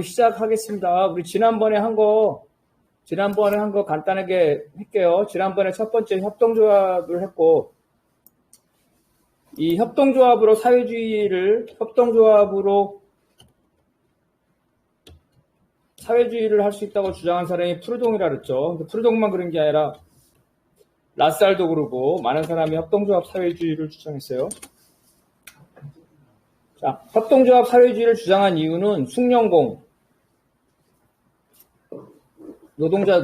시작하겠습니다. 우리 지난번에 한 거 간단하게 할게요. 지난번에 첫 번째 협동조합을 했고, 이 협동조합으로 사회주의를 할 수 있다고 주장한 사람이 프루동이라 그랬죠. 프루동만 그런 게 아니라 라살도 그러고 많은 사람이 협동조합 사회주의를 주장했어요. 자, 협동조합 사회주의를 주장한 이유는 숙련공, 노동자,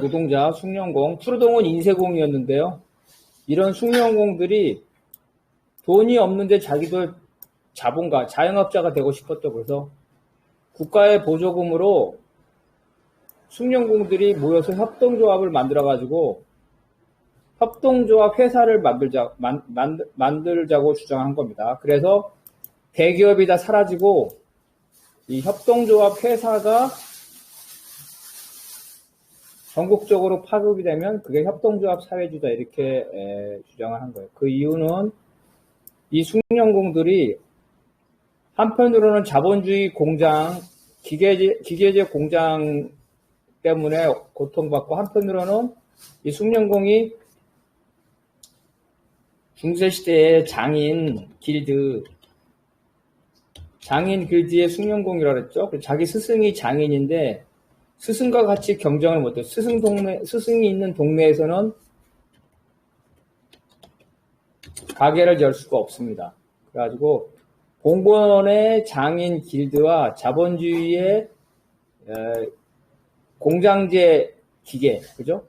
숙련공, 프루동은 인쇄공이었는데요. 이런 숙련공들이 돈이 없는데 자기도 자본가, 자영업자가 되고 싶었다고 해서 국가의 보조금으로 숙련공들이 모여서 협동조합을 만들어가지고 협동조합 회사를 만들자고 주장한 겁니다. 그래서 대기업이 다 사라지고 이 협동조합 회사가 전국적으로 파급이 되면 그게 협동조합 사회주의다 이렇게 주장을 한 거예요. 그 이유는 이 숙련공들이 한편으로는 자본주의 공장, 기계제 공장 때문에 고통받고 한편으로는 이 숙련공이 중세시대의 장인 길드의 숙련공이라고 했죠. 자기 스승이 장인인데 스승과 같이 경쟁을 못해요. 스승이 있는 동네에서는 가게를 열 수가 없습니다. 그래가지고 공무원의 장인 길드와 자본주의의 공장제 기계, 그죠?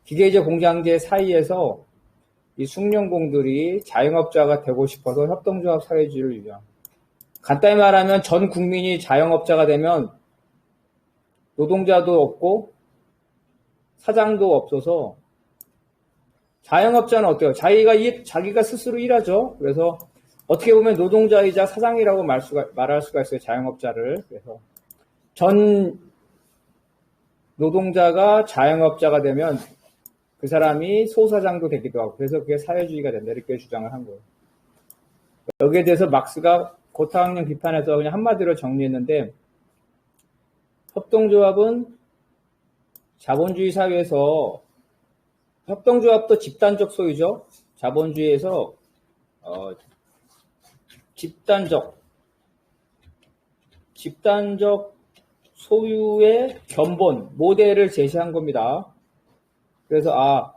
기계제 공장제 사이에서 이 숙련공들이 자영업자가 되고 싶어서 협동조합 사회주의를 유지합니다. 간단히 말하면 전 국민이 자영업자가 되면 노동자도 없고 사장도 없어서 자영업자는 어때요? 자기가 스스로 일하죠. 그래서 어떻게 보면 노동자이자 사장이라고 말할 수가 있어요. 자영업자를. 그래서 전 노동자가 자영업자가 되면 그 사람이 소사장도 되기도 하고 그래서 그게 사회주의가 된다 이렇게 주장을 한 거예요. 여기에 대해서 막스가 고타학령 비판에서 그냥 한마디로 정리했는데 협동조합은 자본주의 사회에서 협동조합도 집단적 소유죠. 자본주의에서 집단적 소유의 견본, 모델을 제시한 겁니다. 그래서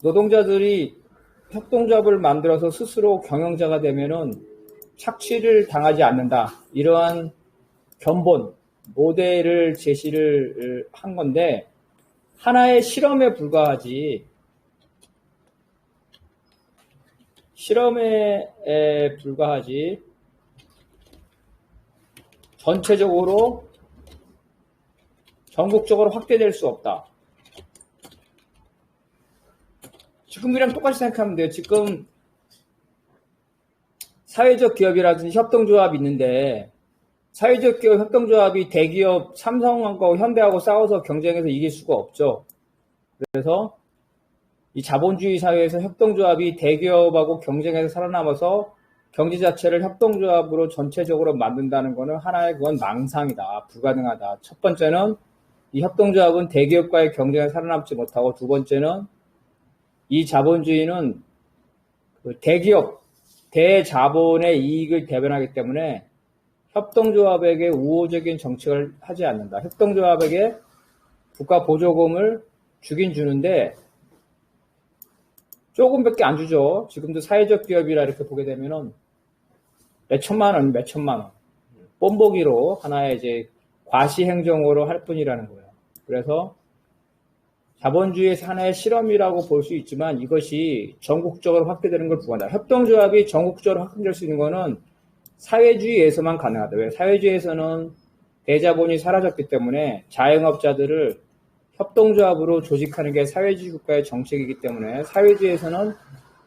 노동자들이 협동조합을 만들어서 스스로 경영자가 되면은 착취를 당하지 않는다. 이러한 견본, 모델을 제시를 한 건데 하나의 실험에 불과하지 전체적으로 전국적으로 확대될 수 없다. 지금이랑 똑같이 생각하면 돼요. 지금 사회적 기업이라든지 협동조합이 있는데 사회적 기업 협동조합이 대기업 삼성하고 현대하고 싸워서 경쟁해서 이길 수가 없죠. 그래서 이 자본주의 사회에서 협동조합이 대기업하고 경쟁해서 살아남아서 경제 자체를 협동조합으로 전체적으로 만든다는 것은 하나의 그건 망상이다. 불가능하다. 첫 번째는 이 협동조합은 대기업과의 경쟁에 살아남지 못하고 두 번째는 이 자본주의는 그 대기업, 대자본의 이익을 대변하기 때문에 협동조합에게 우호적인 정책을 하지 않는다. 협동조합에게 국가 보조금을 주긴 주는데 조금밖에 안 주죠. 지금도 사회적 기업이라 이렇게 보게 되면은 몇천만 원. 뽐보기로 하나의 이제 과시행정으로 할 뿐이라는 거예요. 그래서 자본주의에서 하나의 실험이라고 볼 수 있지만 이것이 전국적으로 확대되는 걸 부과한다. 협동조합이 전국적으로 확대될 수 있는 거는 사회주의에서만 가능하다. 왜? 사회주의에서는 대자본이 사라졌기 때문에 자영업자들을 협동조합으로 조직하는 게 사회주의 국가의 정책이기 때문에 사회주의에서는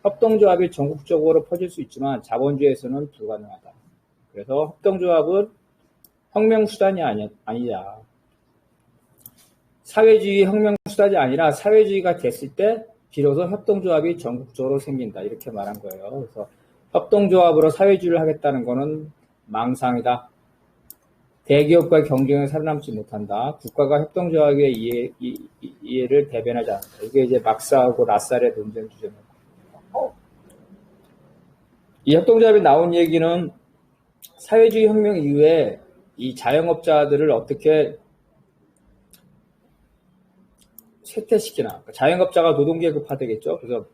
협동조합이 전국적으로 퍼질 수 있지만 자본주의에서는 불가능하다. 그래서 협동조합은 혁명수단이 아니냐. 사회주의 혁명수단이 아니라 사회주의가 됐을 때 비로소 협동조합이 전국적으로 생긴다. 이렇게 말한 거예요. 그래서 협동조합으로 사회주의를 하겠다는 거는 망상이다. 대기업과의 경쟁에 살아남지 못한다. 국가가 협동조합의 이해를 대변하지 않는다. 이게 이제 막스하고 라살의 논쟁 주제입니다. 이 협동조합이 나온 얘기는 사회주의 혁명 이후에 이 자영업자들을 어떻게 쇠퇴시키나. 그러니까 자영업자가 노동계급화 되겠죠. 그래서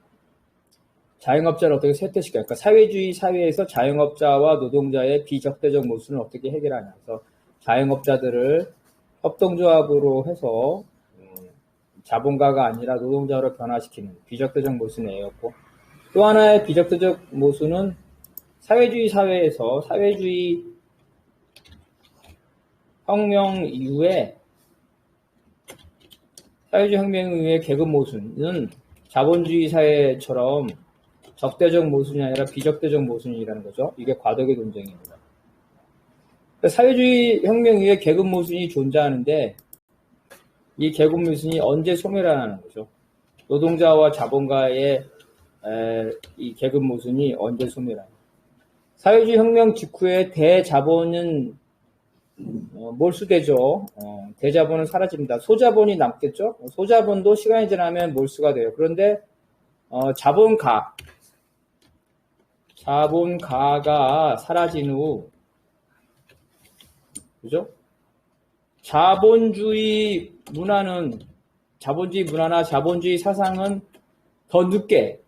자영업자를 어떻게 쇠퇴시키나. 그러니까 사회주의 사회에서 자영업자와 노동자의 비적대적 모순을 어떻게 해결하냐. 그래서 자영업자들을 협동조합으로 해서 자본가가 아니라 노동자로 변화시키는 비적대적 모순이었고, 또 하나의 비적대적 모순은 사회주의 사회에서 사회주의 혁명 이후에 계급 모순은 자본주의 사회처럼 적대적 모순이 아니라 비적대적 모순이라는 거죠. 이게 과도기 논쟁입니다. 사회주의 혁명 이후에 계급 모순이 존재하는데 이 계급 모순이 언제 소멸하는 거죠. 노동자와 자본가의 이 계급 모순이 언제 소멸하는 거죠. 사회주의 혁명 직후에 대자본은 몰수되죠. 대자본은 사라집니다. 소자본이 남겠죠. 소자본도 시간이 지나면 몰수가 돼요. 그런데 자본가가 사라진 후, 그죠? 자본주의 문화나 자본주의 사상은 더 늦게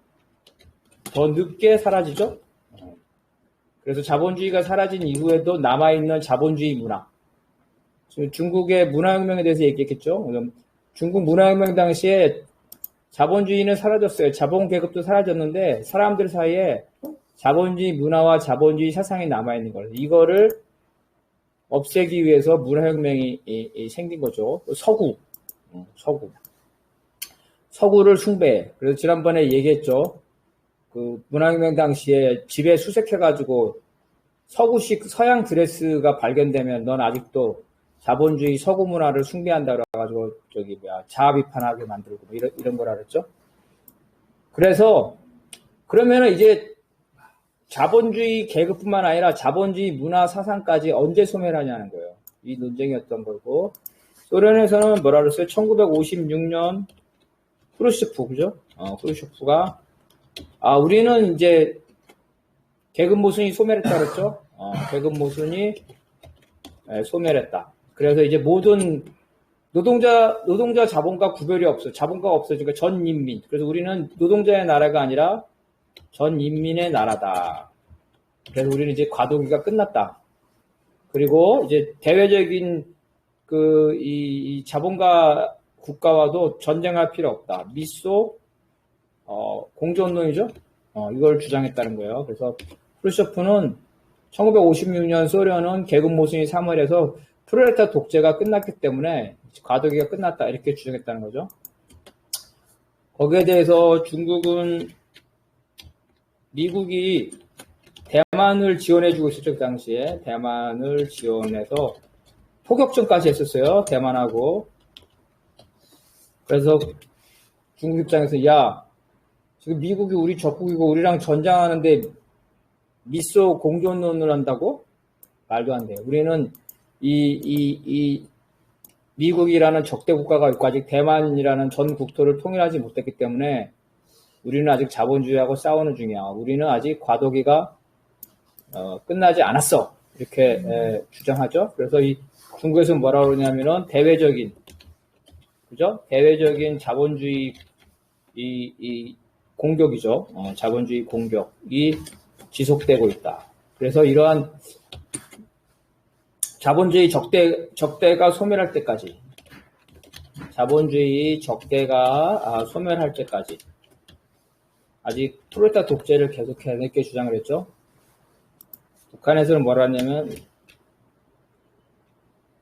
사라지죠? 그래서 자본주의가 사라진 이후에도 남아있는 자본주의 문화. 중국의 문화혁명에 대해서 얘기했겠죠? 중국 문화혁명 당시에 자본주의는 사라졌어요. 자본계급도 사라졌는데 사람들 사이에 자본주의 문화와 자본주의 사상이 남아있는 거예요. 이거를 없애기 위해서 문화혁명이 생긴 거죠. 서구를 숭배해. 그래서 지난번에 얘기했죠. 그 문화혁명 당시에 집에 수색해가지고 서구식 서양 드레스가 발견되면 넌 아직도 자본주의 서구 문화를 숭배한다고 해가지고 자아 비판하게 만들고 뭐 이런 거라 그랬죠. 그래서 그러면은 이제 자본주의 계급뿐만 아니라 자본주의 문화 사상까지 언제 소멸하냐는 거예요. 이 논쟁이었던 거고, 소련에서는 뭐라 그랬어요? 1956년 후르시초프, 그죠? 후르시초프가 우리는 이제 계급 모순이 소멸했다 그랬죠? 계급 모순이 소멸했다. 그래서 이제 모든 노동자 자본가 구별이 없어. 자본가가 없어지니까 전 인민. 그래서 우리는 노동자의 나라가 아니라 전 인민의 나라다. 그래서 우리는 이제 과도기가 끝났다. 그리고 이제 대외적인 이 자본가 국가와도 전쟁할 필요 없다. 미소 공존론이죠. 이걸 주장했다는 거예요. 그래서 프루쇼프는 1956년 소련은 계급 모순이 사멸해서 프롤레타 독재가 끝났기 때문에 과도기가 끝났다 이렇게 주장했다는 거죠. 거기에 대해서 중국은 미국이 대만을 지원해주고 있었죠. 그 당시에 대만을 지원해서 포격전까지 했었어요. 대만하고. 그래서 중국 입장에서 야 지금 미국이 우리 적국이고 우리랑 전쟁하는데 미소 공존론을 한다고? 말도 안 돼요. 우리는 이 미국이라는 적대 국가가 있고 아직 대만이라는 전 국토를 통일하지 못했기 때문에 우리는 아직 자본주의하고 싸우는 중이야. 우리는 아직 과도기가 끝나지 않았어. 이렇게 주장하죠. 그래서 이 중국에서 뭐라고 그러냐면은 대외적인 자본주의 이 공격이죠. 자본주의 공격이 지속되고 있다. 그래서 이러한 자본주의 적대가 소멸할 때까지, 자본주의 적대가 소멸할 때까지 아직 프롤레타 독재를 계속해야 이렇게 주장을 했죠. 북한에서는 뭐라 하냐면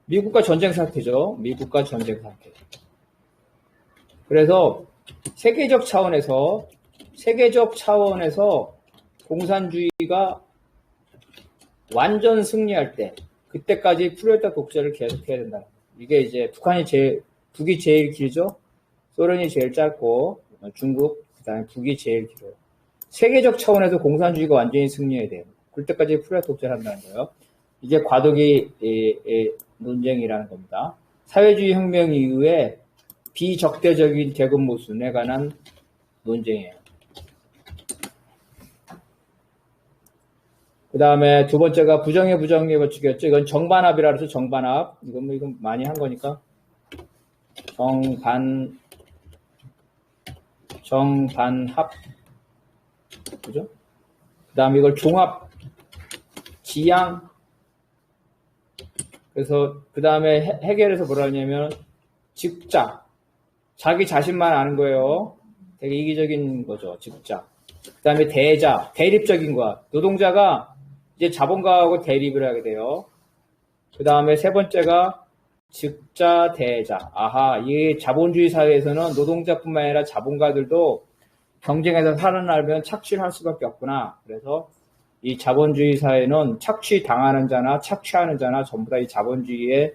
미국과 전쟁 상태죠. 미국과 전쟁 상태. 그래서 세계적 차원에서 공산주의가 완전 승리할 때 그때까지 프롤레타 독재를 계속해야 된다. 이게 이제 북이 제일 길죠. 소련이 제일 짧고 중국 그다음에 북이 제일 길어요. 세계적 차원에서 공산주의가 완전히 승리해야 돼요. 그때까지 프롤레타 독재를 한다는 거예요. 이게 과도기 논쟁이라는 겁니다. 사회주의 혁명 이후에 비적대적인 계급 모순에 관한 논쟁이에요. 그 다음에 두 번째가 부정의 법칙이었죠. 이건 정반합이라 그래서 정반합. 이건 많이 한 거니까. 정반합. 그죠? 그 다음에 이걸 종합, 지향. 그래서 그 다음에 해결해서 뭐라 하냐면 즉자. 자기 자신만 아는 거예요. 되게 이기적인 거죠. 즉자. 그 다음에 대자, 대립적인 거. 노동자가 이제 자본가하고 대립을 하게 돼요. 그 다음에 세 번째가 즉자, 대자. 아하, 이 자본주의 사회에서는 노동자뿐만 아니라 자본가들도 경쟁에서 살아나려면 착취를 할 수밖에 없구나. 그래서 이 자본주의 사회는 착취당하는 자나 착취하는 자나 전부 다 이 자본주의에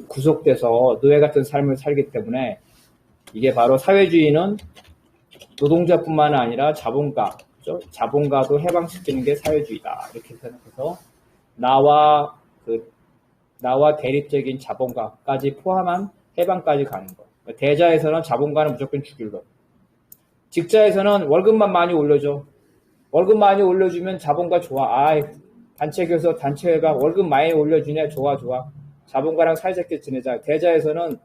구속돼서 노예 같은 삶을 살기 때문에 이게 바로 사회주의는 노동자뿐만 아니라 자본가, 그렇죠? 자본가도 해방시키는 게 사회주의다. 이렇게 생각해서 나와 대립적인 자본가까지 포함한 해방까지 가는 거. 대자에서는 자본가는 무조건 죽일 거. 직자에서는 월급만 많이 올려줘. 월급 많이 올려주면 자본가 좋아. 단체 교섭, 단체회가 월급 많이 올려주냐? 좋아. 자본가랑 사이좋게 지내자. 대자에서는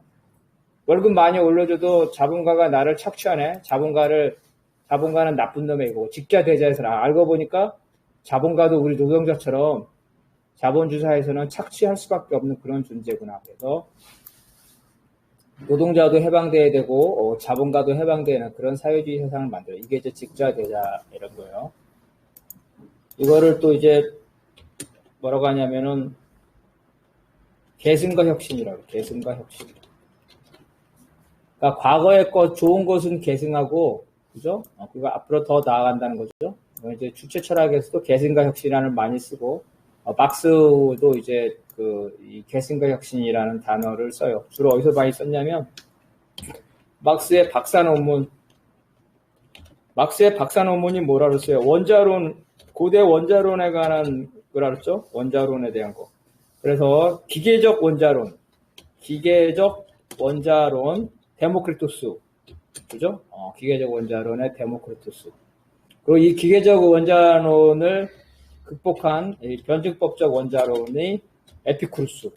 월급 많이 올려줘도 자본가가 나를 착취하네. 자본가는 나쁜 놈이고. 직자 대자에서는 알고 보니까 자본가도 우리 노동자처럼 자본주의 사회에서는 착취할 수밖에 없는 그런 존재구나. 그래서 노동자도 해방돼야 되고 자본가도 해방되는 그런 사회주의 세상을 만들어. 이게 이제 직자 대자 이런 거예요. 이거를 또 이제 뭐라고 하냐면은 계승과 혁신이라고. 계승과 혁신. 그러니까 과거의 좋은 것은 계승하고, 그죠? 그거 앞으로 더 나아간다는 거죠. 이제 주체 철학에서도 계승과 혁신이라는 많이 쓰고, 막스도 이제 이 계승과 혁신이라는 단어를 써요. 주로 어디서 많이 썼냐면, 막스의 박사 논문이 뭐라 그랬어요? 고대 원자론에 관한 뭐라 그랬죠? 원자론에 대한 거. 그래서 기계적 원자론, 데모크리투스. 그죠? 기계적 원자론의 데모크리투스. 그리고 이 기계적 원자론을 극복한 변증법적 원자론이 에피쿠루스.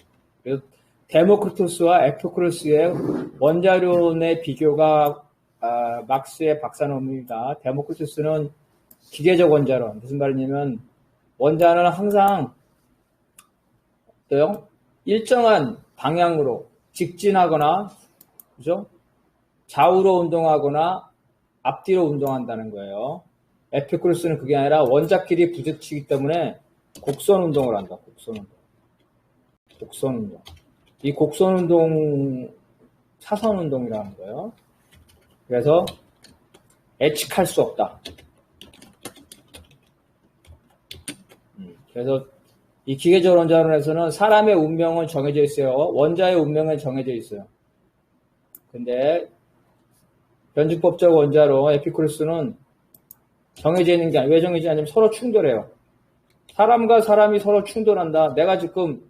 그래서 데모크리투스와 에피쿠루스의 원자론의 비교가 막스의 박사 논문입니다. 데모크리투스는 기계적 원자론. 무슨 말이냐면 원자는 항상 일정한 방향으로 직진하거나, 그죠? 좌우로 운동하거나 앞뒤로 운동한다는 거예요. 에피쿠루스는 그게 아니라 원자끼리 부딪히기 때문에 곡선 운동을 한다. 곡선 운동. 이 곡선 운동 사선 운동이라는 거예요. 그래서 예측할 수 없다. 그래서 이 기계적 원자론에서는 사람의 운명은 정해져 있어요. 원자의 운명은 정해져 있어요. 근데 변증법적 원자론 에피쿠루스는 정해져 있는 게 아니라, 왜 정해지지 않냐면 서로 충돌해요. 사람과 사람이 서로 충돌한다. 내가 지금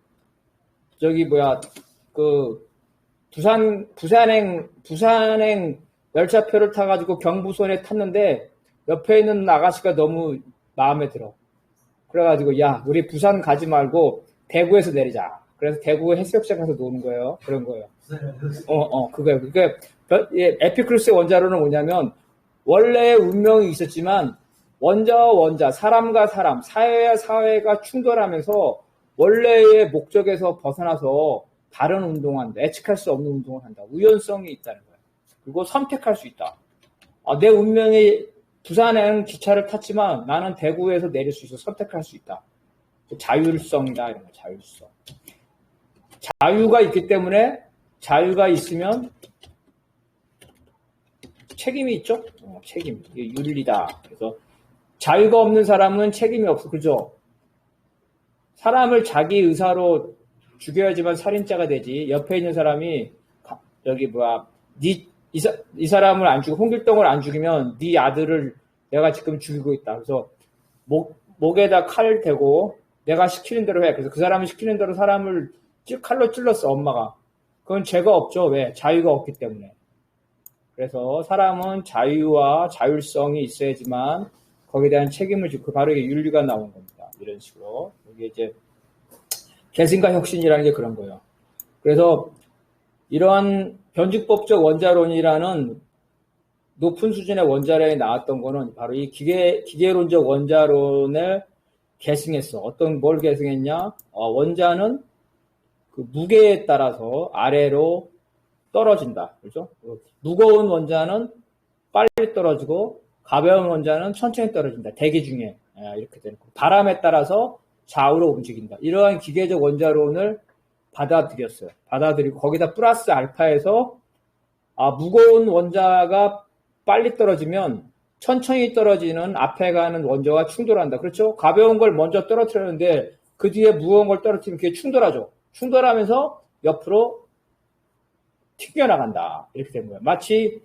부산행 열차표를 타가지고 경부선에 탔는데 옆에 있는 아가씨가 너무 마음에 들어. 그래가지고 우리 부산 가지 말고 대구에서 내리자. 그래서 대구 해수욕장 가서 노는 거예요. 그런 거예요. 그거예요. 그러니까 에피쿠루스의 원자론은 뭐냐면 원래의 운명이 있었지만 원자, 사람과 사람, 사회와 사회가 충돌하면서 원래의 목적에서 벗어나서 다른 운동한다. 예측할 수 없는 운동을 한다. 우연성이 있다는 거예요. 그리고 선택할 수 있다. 내 운명이 부산에는 기차를 탔지만 나는 대구에서 내릴 수 있어. 선택할 수 있다. 자율성이다. 이런 거, 자율성. 자유가 있기 때문에 자유가 있으면 책임이 있죠? 책임. 이게 윤리다. 그래서 자유가 없는 사람은 책임이 없어. 그죠? 사람을 자기 의사로 죽여야지만 살인자가 되지. 옆에 있는 사람이 이 사람을 안 죽이고 홍길동을 안 죽이면 네 아들을 내가 지금 죽이고 있다. 그래서 목에다 칼을 대고 내가 시키는 대로 해. 그래서 그 사람이 시키는 대로 사람을 칼로 찔렀어, 엄마가. 그건 죄가 없죠. 왜? 자유가 없기 때문에. 그래서 사람은 자유와 자율성이 있어야지만 거기에 대한 책임을 지고 바로 이게 윤리가 나오는 겁니다. 이런 식으로. 이게 이제 개신과 혁신이라는 게 그런 거예요. 그래서 이러한 변증법적 원자론이라는 높은 수준의 원자론이 나왔던 거는 바로 이 기계론적 원자론을 계승했어. 뭘 계승했냐? 원자는 그 무게에 따라서 아래로 떨어진다. 그죠? 무거운 원자는 빨리 떨어지고 가벼운 원자는 천천히 떨어진다. 대기 중에. 이렇게 되는 거. 바람에 따라서 좌우로 움직인다. 이러한 기계적 원자론을 받아들였어요. 받아들이고 거기다 플러스 알파에서 무거운 원자가 빨리 떨어지면 천천히 떨어지는 앞에 가는 원자와 충돌한다. 그렇죠? 가벼운 걸 먼저 떨어뜨렸는데 그 뒤에 무거운 걸 떨어뜨리면 그게 충돌하죠. 충돌하면서 옆으로 튀겨나간다. 이렇게 된 거예요. 마치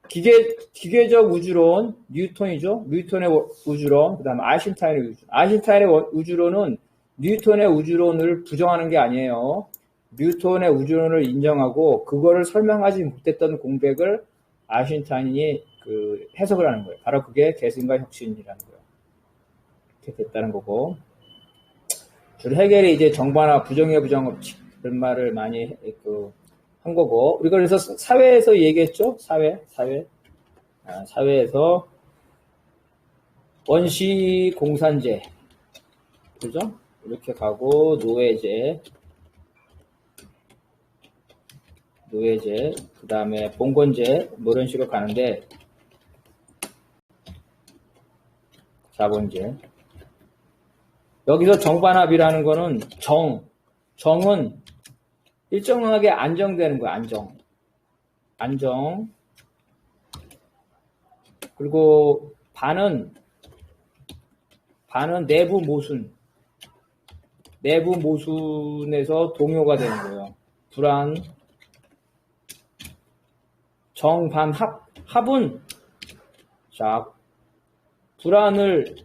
기계적 우주론, 뉴턴이죠. 뉴턴의 우주론, 그 다음에 아인슈타인의 우주론. 아인슈타인의 우주론은 뉴턴의 우주론을 부정하는 게 아니에요. 뉴턴의 우주론을 인정하고 그거를 설명하지 못했던 공백을 아인슈타인이 해석을 하는 거예요. 바로 그게 개신과 혁신이라는 거예요. 이렇게 됐다는 거고. 주로 해겔이 이제 정반화, 부정의 부정업칙 그런 말을 많이 한 거고. 우리가 그래서 사회에서 얘기했죠. 사회에서 원시 공산제, 그죠? 이렇게 가고 노예제, 그 다음에 봉건제, 뭐 이런 식으로 가는데, 자본제. 여기서 정반합이라는 거는 정은 일정하게 안정되는 거야, 안정. 그리고 반은 내부 모순에서 동요가 되는 거예요. 불안, 정반 합은 불안을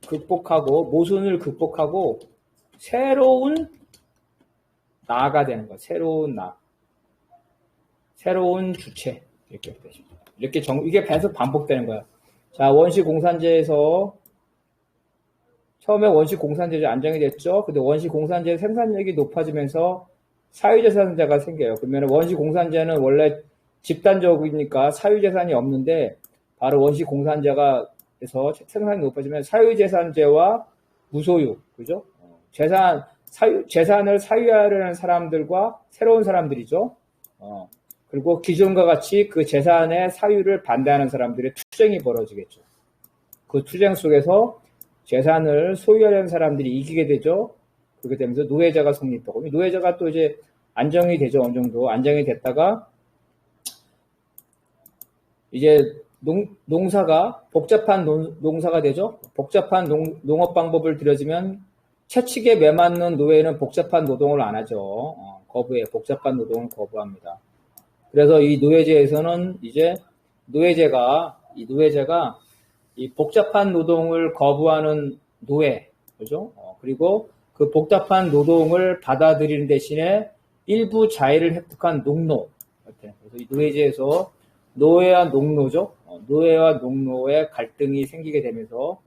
극복하고 모순을 극복하고 새로운 나가 되는 거예요. 새로운 주체 이렇게 되십니다. 이렇게 이게 계속 반복되는 거예요. 자, 원시 공산제에서 처음에 원시 공산제가 안정이 됐죠. 근데 원시 공산제 생산력이 높아지면서 사유재산제가 생겨요. 그러면 원시 공산제는 원래 집단적이니까 사유재산이 없는데 바로 원시 공산제가 해서 생산이 높아지면 사유재산제와 무소유, 그죠? 재산을 사유하려는 사람들과 새로운 사람들이죠. 그리고 기존과 같이 그 재산의 사유를 반대하는 사람들의 투쟁이 벌어지겠죠. 그 투쟁 속에서 재산을 소유하려는 사람들이 이기게 되죠. 그렇게 되면서 노예제가 성립하고, 노예제가 또 이제 안정이 되죠. 어느 정도 안정이 됐다가 이제 농사가 복잡한 농사가 되죠. 복잡한 농업 방법을 들여지면 채찍에 매맞는 노예는 복잡한 노동을 안 하죠. 복잡한 노동을 거부합니다. 그래서 이 노예제에서는 이제 노예제가 이 복잡한 노동을 거부하는 노예, 그죠? 그리고 그 복잡한 노동을 받아들이는 대신에 일부 자유를 획득한 농노. 그래서 이 노예제에서 노예와 농노죠. 노예와 농노의 갈등이 생기게 되면서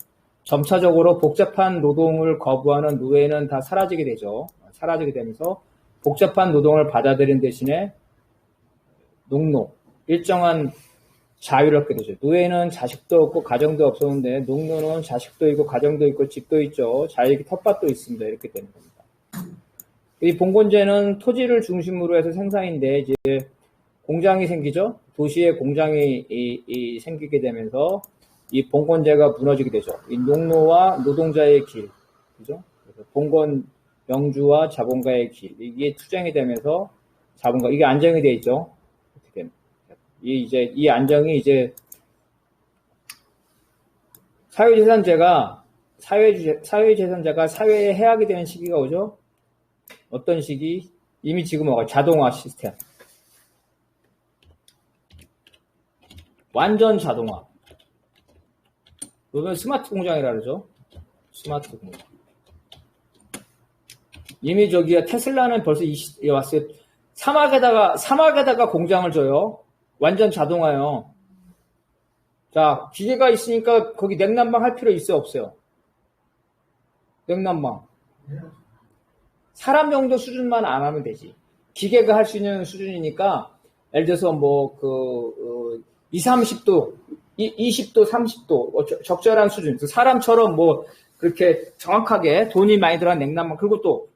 점차적으로 복잡한 노동을 거부하는 노예는 다 사라지게 되죠. 사라지게 되면서 복잡한 노동을 받아들이는 대신에 농노, 일정한 자유를 얻게 되죠. 노예는 자식도 없고 가정도 없었는데 농노는 자식도 있고 가정도 있고 집도 있죠. 자식이 텃밭도 있습니다. 이렇게 되는 겁니다. 이 봉건제는 토지를 중심으로 해서 생산인데 이제 공장이 생기죠. 도시에 공장이 생기게 되면서 이 봉건제가 무너지게 되죠. 이 농노와 노동자의 길, 그죠? 그래서 봉건 영주와 자본가의 길, 이게 투쟁이 되면서 자본가 이게 안정이 돼 있죠. 어떻게 됩니까? 이 안정이 이제 사회재산제가 사회에 해악이 되는 시기가 오죠. 어떤 시기? 이미 지금 자동화 시스템. 완전 자동화. 그러면 스마트 공장이라 그러죠. 스마트 공장. 이미 저기야 테슬라는 벌써 왔어요. 사막에다가 공장을 줘요. 완전 자동화요. 자, 기계가 있으니까 거기 냉난방 할 필요 있어요, 없어요? 냉난방. 사람 정도 수준만 안 하면 되지. 기계가 할 수 있는 수준이니까, 예를 들어서 20, 30도, 20도, 30도, 적절한 수준. 사람처럼 그렇게 정확하게 돈이 많이 들어간 냉난방, 그리고 또,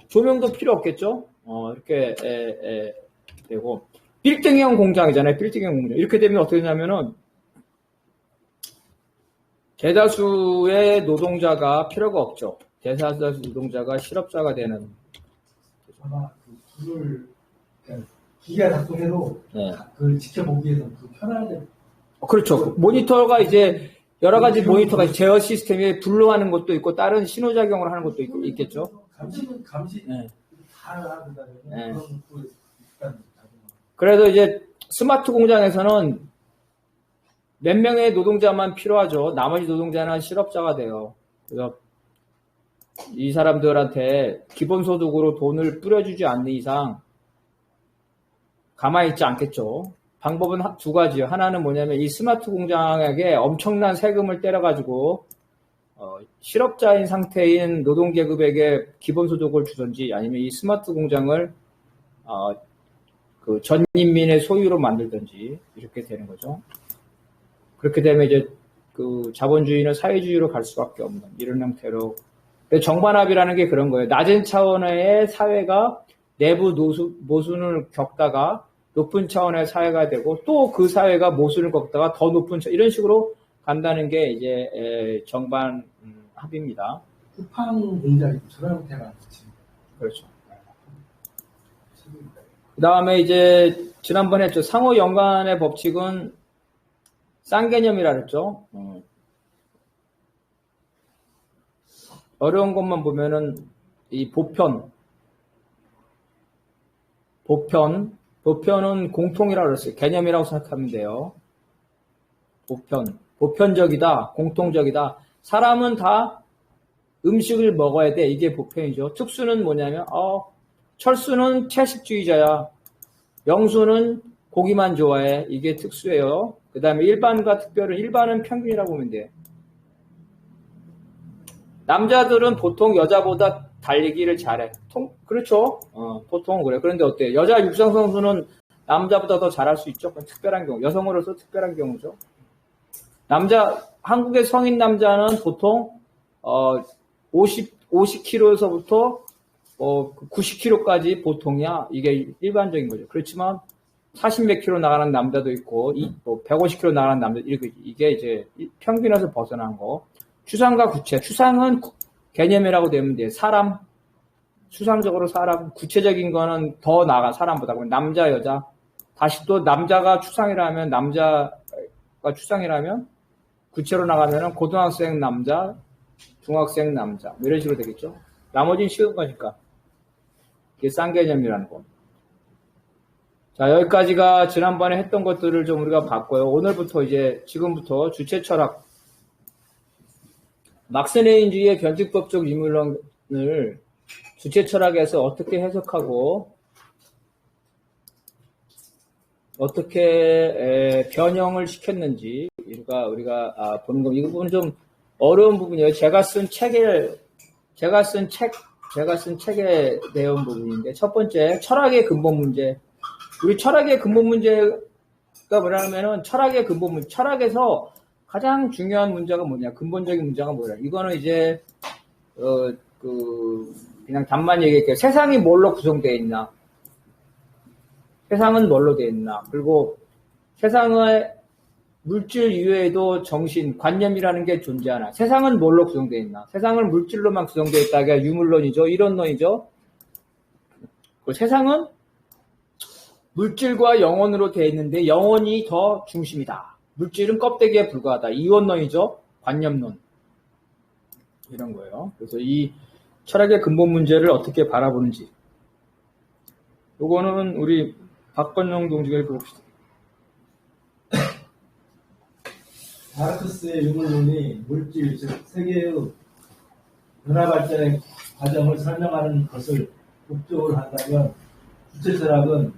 조명도 필요 없겠죠? 이렇게, 되고. 빌딩형 공장이잖아요, 빌딩형 공장. 이렇게 되면 어떻게 되냐면은, 대다수의 노동자가 필요가 없죠. 대다수 노동자가 실업자가 되는. 아마 기계가 작동해도 네. 그걸 지켜보기에는 편하게. 그렇죠. 모니터가 이제 여러 가지 모니터가 제어 시스템에 불러하는 것도 있고 다른 신호작용을 하는 것도 있겠죠. 감시 네. 다 한다면 네. 그런 것도 일단. 그래서 이제 스마트 공장에서는 몇 명의 노동자만 필요하죠. 나머지 노동자는 실업자가 돼요. 그래서 이 사람들한테 기본소득으로 돈을 뿌려주지 않는 이상 가만히 있지 않겠죠. 방법은 두 가지요. 하나는 뭐냐면 이 스마트 공장에게 엄청난 세금을 때려가지고 실업자인 상태인 노동계급에게 기본소득을 주든지 아니면 이 스마트 공장을 그 전인민의 소유로 만들든지 이렇게 되는 거죠. 그렇게 되면 이제 그 자본주의는 사회주의로 갈 수밖에 없는 이런 형태로. 정반합이라는 게 그런 거예요. 낮은 차원의 사회가 내부 모순을 겪다가 높은 차원의 사회가 되고 또 그 사회가 모순을 겪다가 더 높은 이런 식으로 간다는 게 이제 정반합입니다. 쿠팡 공장이 저런 형태가 그렇죠. 그 다음에 이제 지난번에 했죠. 상호 연관의 법칙은 쌍개념이라 그랬죠. 어려운 것만 보면은 이 보편은 공통이라고 그랬어요. 개념이라고 생각하면 돼요. 보편적이다, 공통적이다. 사람은 다 음식을 먹어야 돼. 이게 보편이죠. 특수는 뭐냐면 철수는 채식주의자야. 영수는 고기만 좋아해. 이게 특수예요. 그 다음에 일반과 특별은 일반은 평균이라고 보면 돼. 남자들은 보통 여자보다 달리기를 잘해. 그렇죠. 보통 그래. 그런데 어때요? 여자 육상 선수는 남자보다 더 잘할 수 있죠. 그건 특별한 경우. 여성으로서 특별한 경우죠. 한국의 성인 남자는 보통 50kg에서부터 90kg까지 보통이야. 이게 일반적인 거죠. 그렇지만 40몇 킬로 나가는 남자도 있고 150kg 나가는 남자 이게 이제 평균에서 벗어난 거. 추상과 구체. 추상은 개념이라고 되면 돼요. 사람. 추상적으로 사람. 구체적인 거는 더 나가 사람보다. 남자, 여자. 다시 또 남자가 추상이라면 구체로 나가면은 고등학생 남자, 중학생 남자. 이런 식으로 되겠죠. 나머지는 쉬운 거니까. 이게 쌍개념이라는 거. 자, 여기까지가 지난번에 했던 것들을 좀 우리가 봤고요. 오늘부터 지금부터 주체 철학. 막스레인주의의 변칙법적 인물론을 주체 철학에서 어떻게 해석하고 어떻게 변형을 시켰는지 우리가 보는 겁니다. 이 부분은 좀 어려운 부분이에요. 제가 쓴 책에 내용 부분인데 첫 번째 철학의 근본 문제. 우리 철학의 근본 문제가 뭐냐면은 철학에서 가장 중요한 문제가 뭐냐, 근본적인 문제가 뭐냐. 이거는 이제 그냥 단만 얘기할게요. 세상이 뭘로 구성되어 있나? 세상은 뭘로 되어 있나? 그리고 세상의 물질 이외에도 정신, 관념이라는 게 존재하나? 세상은 뭘로 구성되어 있나? 세상은 물질로만 구성되어 있다가 유물론이죠. 이론론이죠. 세상은 물질과 영혼으로 되어 있는데 영혼이 더 중심이다. 물질은 껍데기에 불과하다. 이원론이죠. 관념론. 이런 거예요. 그래서 이 철학의 근본 문제를 어떻게 바라보는지. 요거는 우리 박건영 동지가 읽어봅시다. 마르크스의 유물론이 물질, 즉 세계의 변화 발전의 과정을 설명하는 것을 목적으로 한다면 주체 철학은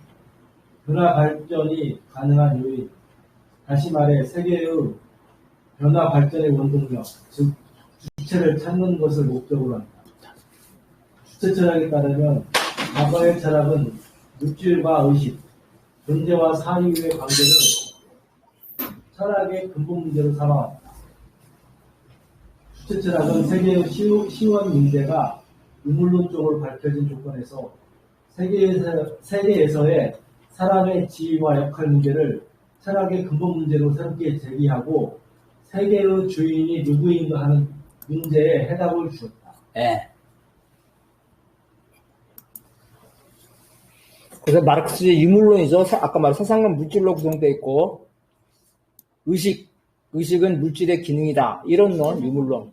변화 발전이 가능한 요인, 다시 말해 세계의 변화 발전의 원동력, 즉 주체를 찾는 것을 목적으로 한다. 주체 철학에 따르면 과거의 철학은 물질과 의식, 존재와 사유의 관계를 철학의 근본 문제로 삼아왔다. 주체 철학은 세계의 시원 문제가 유물론적으로 밝혀진 조건에서 세계에서의 사람의 지위와 역할 문제를 철학의 근본 문제로 새롭게 제기하고 세계의 주인이 누구인가 하는 문제에 해답을 주었다. 예. 그래서 마르크스의 유물론이죠. 아까 말한 세상은 물질로 구성되어 있고 의식은 물질의 기능이다. 이론론, 유물론.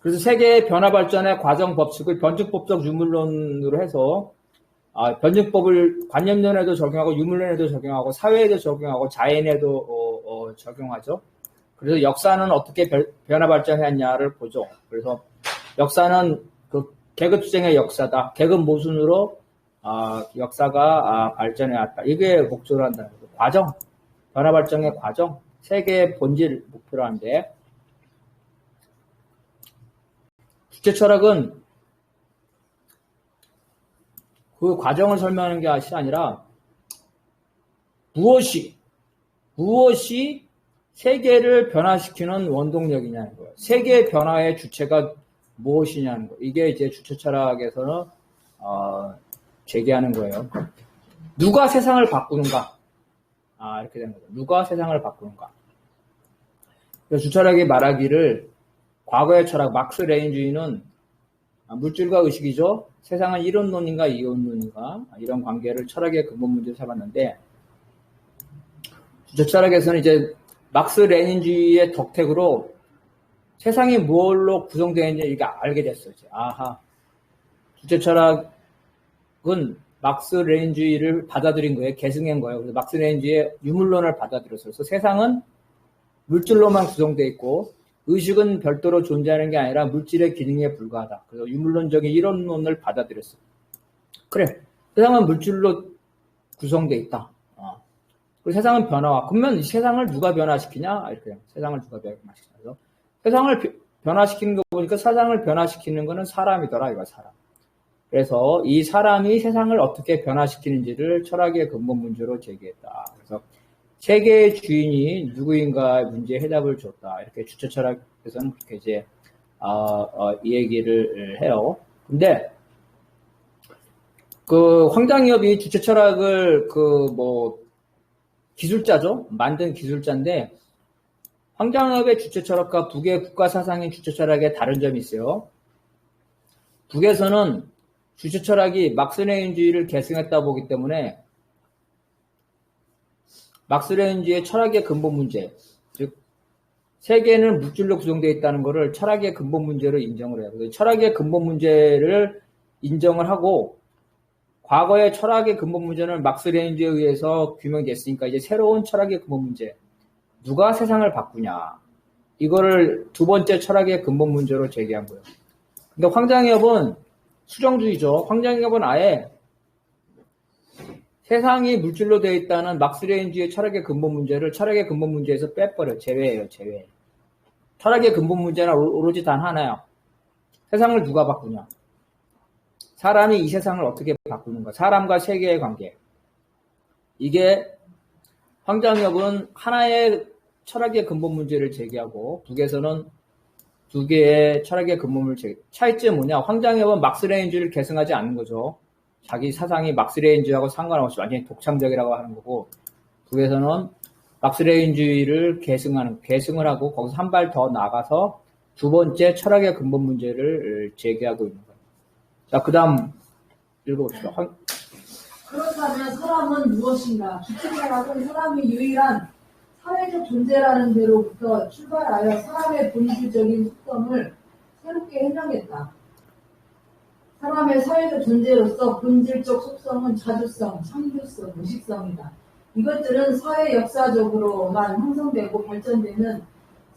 그래서 세계의 변화 발전의 과정 법칙을 변증법적 유물론으로 해서 변증법을 관념론에도 적용하고 유물론에도 적용하고 사회에도 적용하고 자연에도 적용하죠. 그래서 역사는 어떻게 변화 발전했냐를 보죠. 그래서 역사는 그 계급투쟁의 역사다. 계급 모순으로 역사가 발전해왔다. 이게 목적으로 한다는 거죠. 과정, 변화 발전의 과정, 세계의 본질 목표로 하는데 주체 철학은 그 과정을 설명하는 게 아니라 무엇이 세계를 변화시키는 원동력이냐는 거예요. 세계의 변화의 주체가 무엇이냐는 거예요. 이게 이제 주체 철학에서는 제기하는 거예요. 누가 세상을 바꾸는가? 이렇게 되는 거죠. 누가 세상을 바꾸는가? 그래서 주체 철학이 말하기를 과거의 철학 막스 레닌주의는 물질과 의식이죠. 세상은 이론론인가 이론론인가 이런 관계를 철학의 근본 문제로 삼았는데 주체 철학에서는 이제 막스 레닌주의의 덕택으로 세상이 무엇로 구성되어 있는지 이게 알게 됐어요. 주체 철학은 막스 레닌주의를 받아들인 거예요. 계승한 거예요. 그래서 막스 레닌주의의 유물론을 받아들였어요. 그래서 세상은 물질로만 구성되어 있고 의식은 별도로 존재하는 게 아니라 물질의 기능에 불과하다. 그래서 유물론적인 이론론을 받아들였어요. 그래, 세상은 물질로 구성되어 있다. 그리고 세상은 변화와. 그러면 이 세상을 누가 변화시키냐? 이렇게 세상을 누가 변화시키냐? 그래서 세상을 변화시키는 거 보니까 세상을 변화시키는 거는 사람이더라. 이거 사람. 그래서 이 사람이 세상을 어떻게 변화시키는지를 철학의 근본 문제로 제기했다. 그래서 세계의 주인이 누구인가 문제에 해답을 줬다. 이렇게 주체 철학에서는 그렇게 이제 이 얘기를 해요. 근데 그 황장엽이 주체 철학을 기술자죠. 만든 기술자인데 황장엽의 주체 철학과 북의 국가 사상인 주체 철학에 다른 점이 있어요. 북에서는 주체 철학이 막스 레닌주의를 계승했다 보기 때문에 막스 레닌주의의 철학의 근본 문제, 즉 세계는 물질로 구성되어 있다는 것을 철학의 근본 문제로 인정을 해요. 그래서 철학의 근본 문제를 인정을 하고 과거의 철학의 근본 문제는 막스 레닌주의에 의해서 규명됐으니까 이제 새로운 철학의 근본 문제, 누가 세상을 바꾸냐, 이거를 두 번째 철학의 근본 문제로 제기한 거예요. 근데 황장엽은 수정주의죠. 황장엽은 아예 세상이 물질로 되어 있다는 막스 레닌주의의 철학의 근본 문제를 철학의 근본 문제에서 빼버려요. 제외해요. 제외. 철학의 근본 문제는 오로지 단 하나야. 세상을 누가 바꾸냐. 사람이 이 세상을 어떻게 바꾸는가. 사람과 세계의 관계. 이게 황장엽은 하나의 철학의 근본 문제를 제기하고 북에서는 두 개의 철학의 근본을 차이점은 뭐냐. 황장엽은 막스 레닌주의를 계승하지 않는 거죠. 자기 사상이 막스 레닌주의하고 상관없이 완전히 독창적이라고 하는 거고 북에서는 막스 레닌주의를 계승을 하고 거기서 한 발 더 나가서 두 번째 철학의 근본 문제를 제기하고 있는 거예요. 자, 그 다음 읽어봅시다. 그렇다면 사람은 무엇인가? 주체 철학은 사람이 유일한 사회적 존재라는 데로부터 출발하여 사람의 본질적인 속성을 새롭게 해명했다. 사람의 사회적 존재로서 본질적 속성은 자주성, 창조성, 의식성이다. 이것들은 사회 역사적으로만 형성되고 발전되는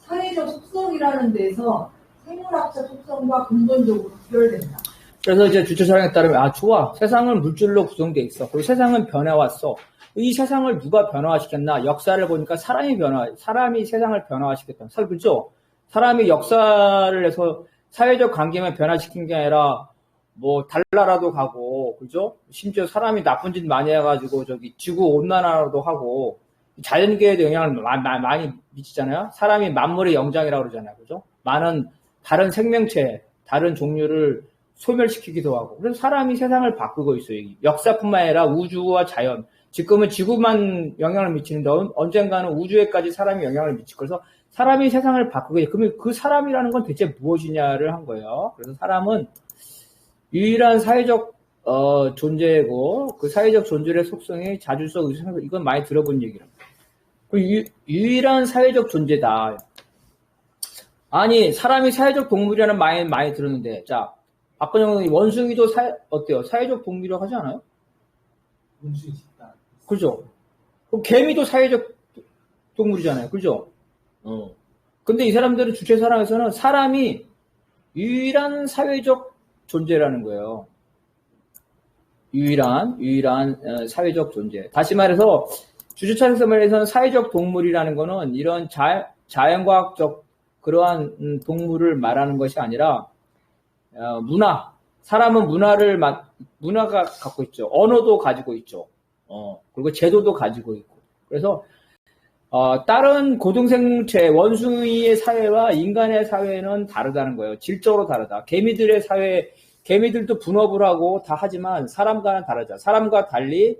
사회적 속성이라는 데서 생물학적 속성과 근본적으로 구별된다. 그래서 이제 주체사랑에 따르면, 아, 좋아. 세상은 물질로 구성되어 있어. 그리고 세상은 변해왔어. 이 세상을 누가 변화시켰나? 역사를 보니까 사람이 세상을 변화시켰다. 그죠? 사람이 역사를 해서 사회적 관계만 변화시킨 게 아니라, 뭐, 달나라도 가고, 그죠? 심지어 사람이 나쁜 짓 많이 해가지고, 지구 온난화도 하고, 자연계에도 영향을 많이 미치잖아요? 사람이 만물의 영장이라고 그러잖아요. 그죠? 많은 다른 생명체, 다른 종류를 소멸시키기도 하고. 그래서 사람이 세상을 바꾸고 있어요. 역사뿐만 아니라 우주와 자연. 지금은 지구만 영향을 미치는데 언젠가는 우주에까지 사람이 영향을 미칠 거라서 사람이 세상을 바꾸게 돼. 그러면 그 사람이라는 건 대체 무엇이냐를 한 거예요. 그래서 사람은 유일한 사회적 존재고 그 사회적 존재의 속성이 자주성, 의존성, 이건 많이 들어본 얘기랍니다. 유일한 사회적 존재다. 아니 사람이 사회적 동물이라는 말 많이 들었는데 자 박근영 원숭이도 어때요? 사회적 동물이라고 하지 않아요? 원숭이 집단. 그죠? 그럼 개미도 사회적 동물이잖아요. 그죠? 근데 이 사람들은 주체사랑에서는 사람이 유일한 사회적 존재라는 거예요. 유일한 사회적 존재. 다시 말해서 주체사랑에서는 사회적 동물이라는 거는 이런 자연과학적 그러한 동물을 말하는 것이 아니라 사람은 문화가 갖고 있죠. 언어도 가지고 있죠. 그리고 제도도 가지고 있고. 그래서 다른 고등생물체, 원숭이의 사회와 인간의 사회는 다르다는 거예요. 질적으로 다르다. 개미들의 사회, 개미들도 분업을 하고 다 하지만 사람과는 다르다. 사람과 달리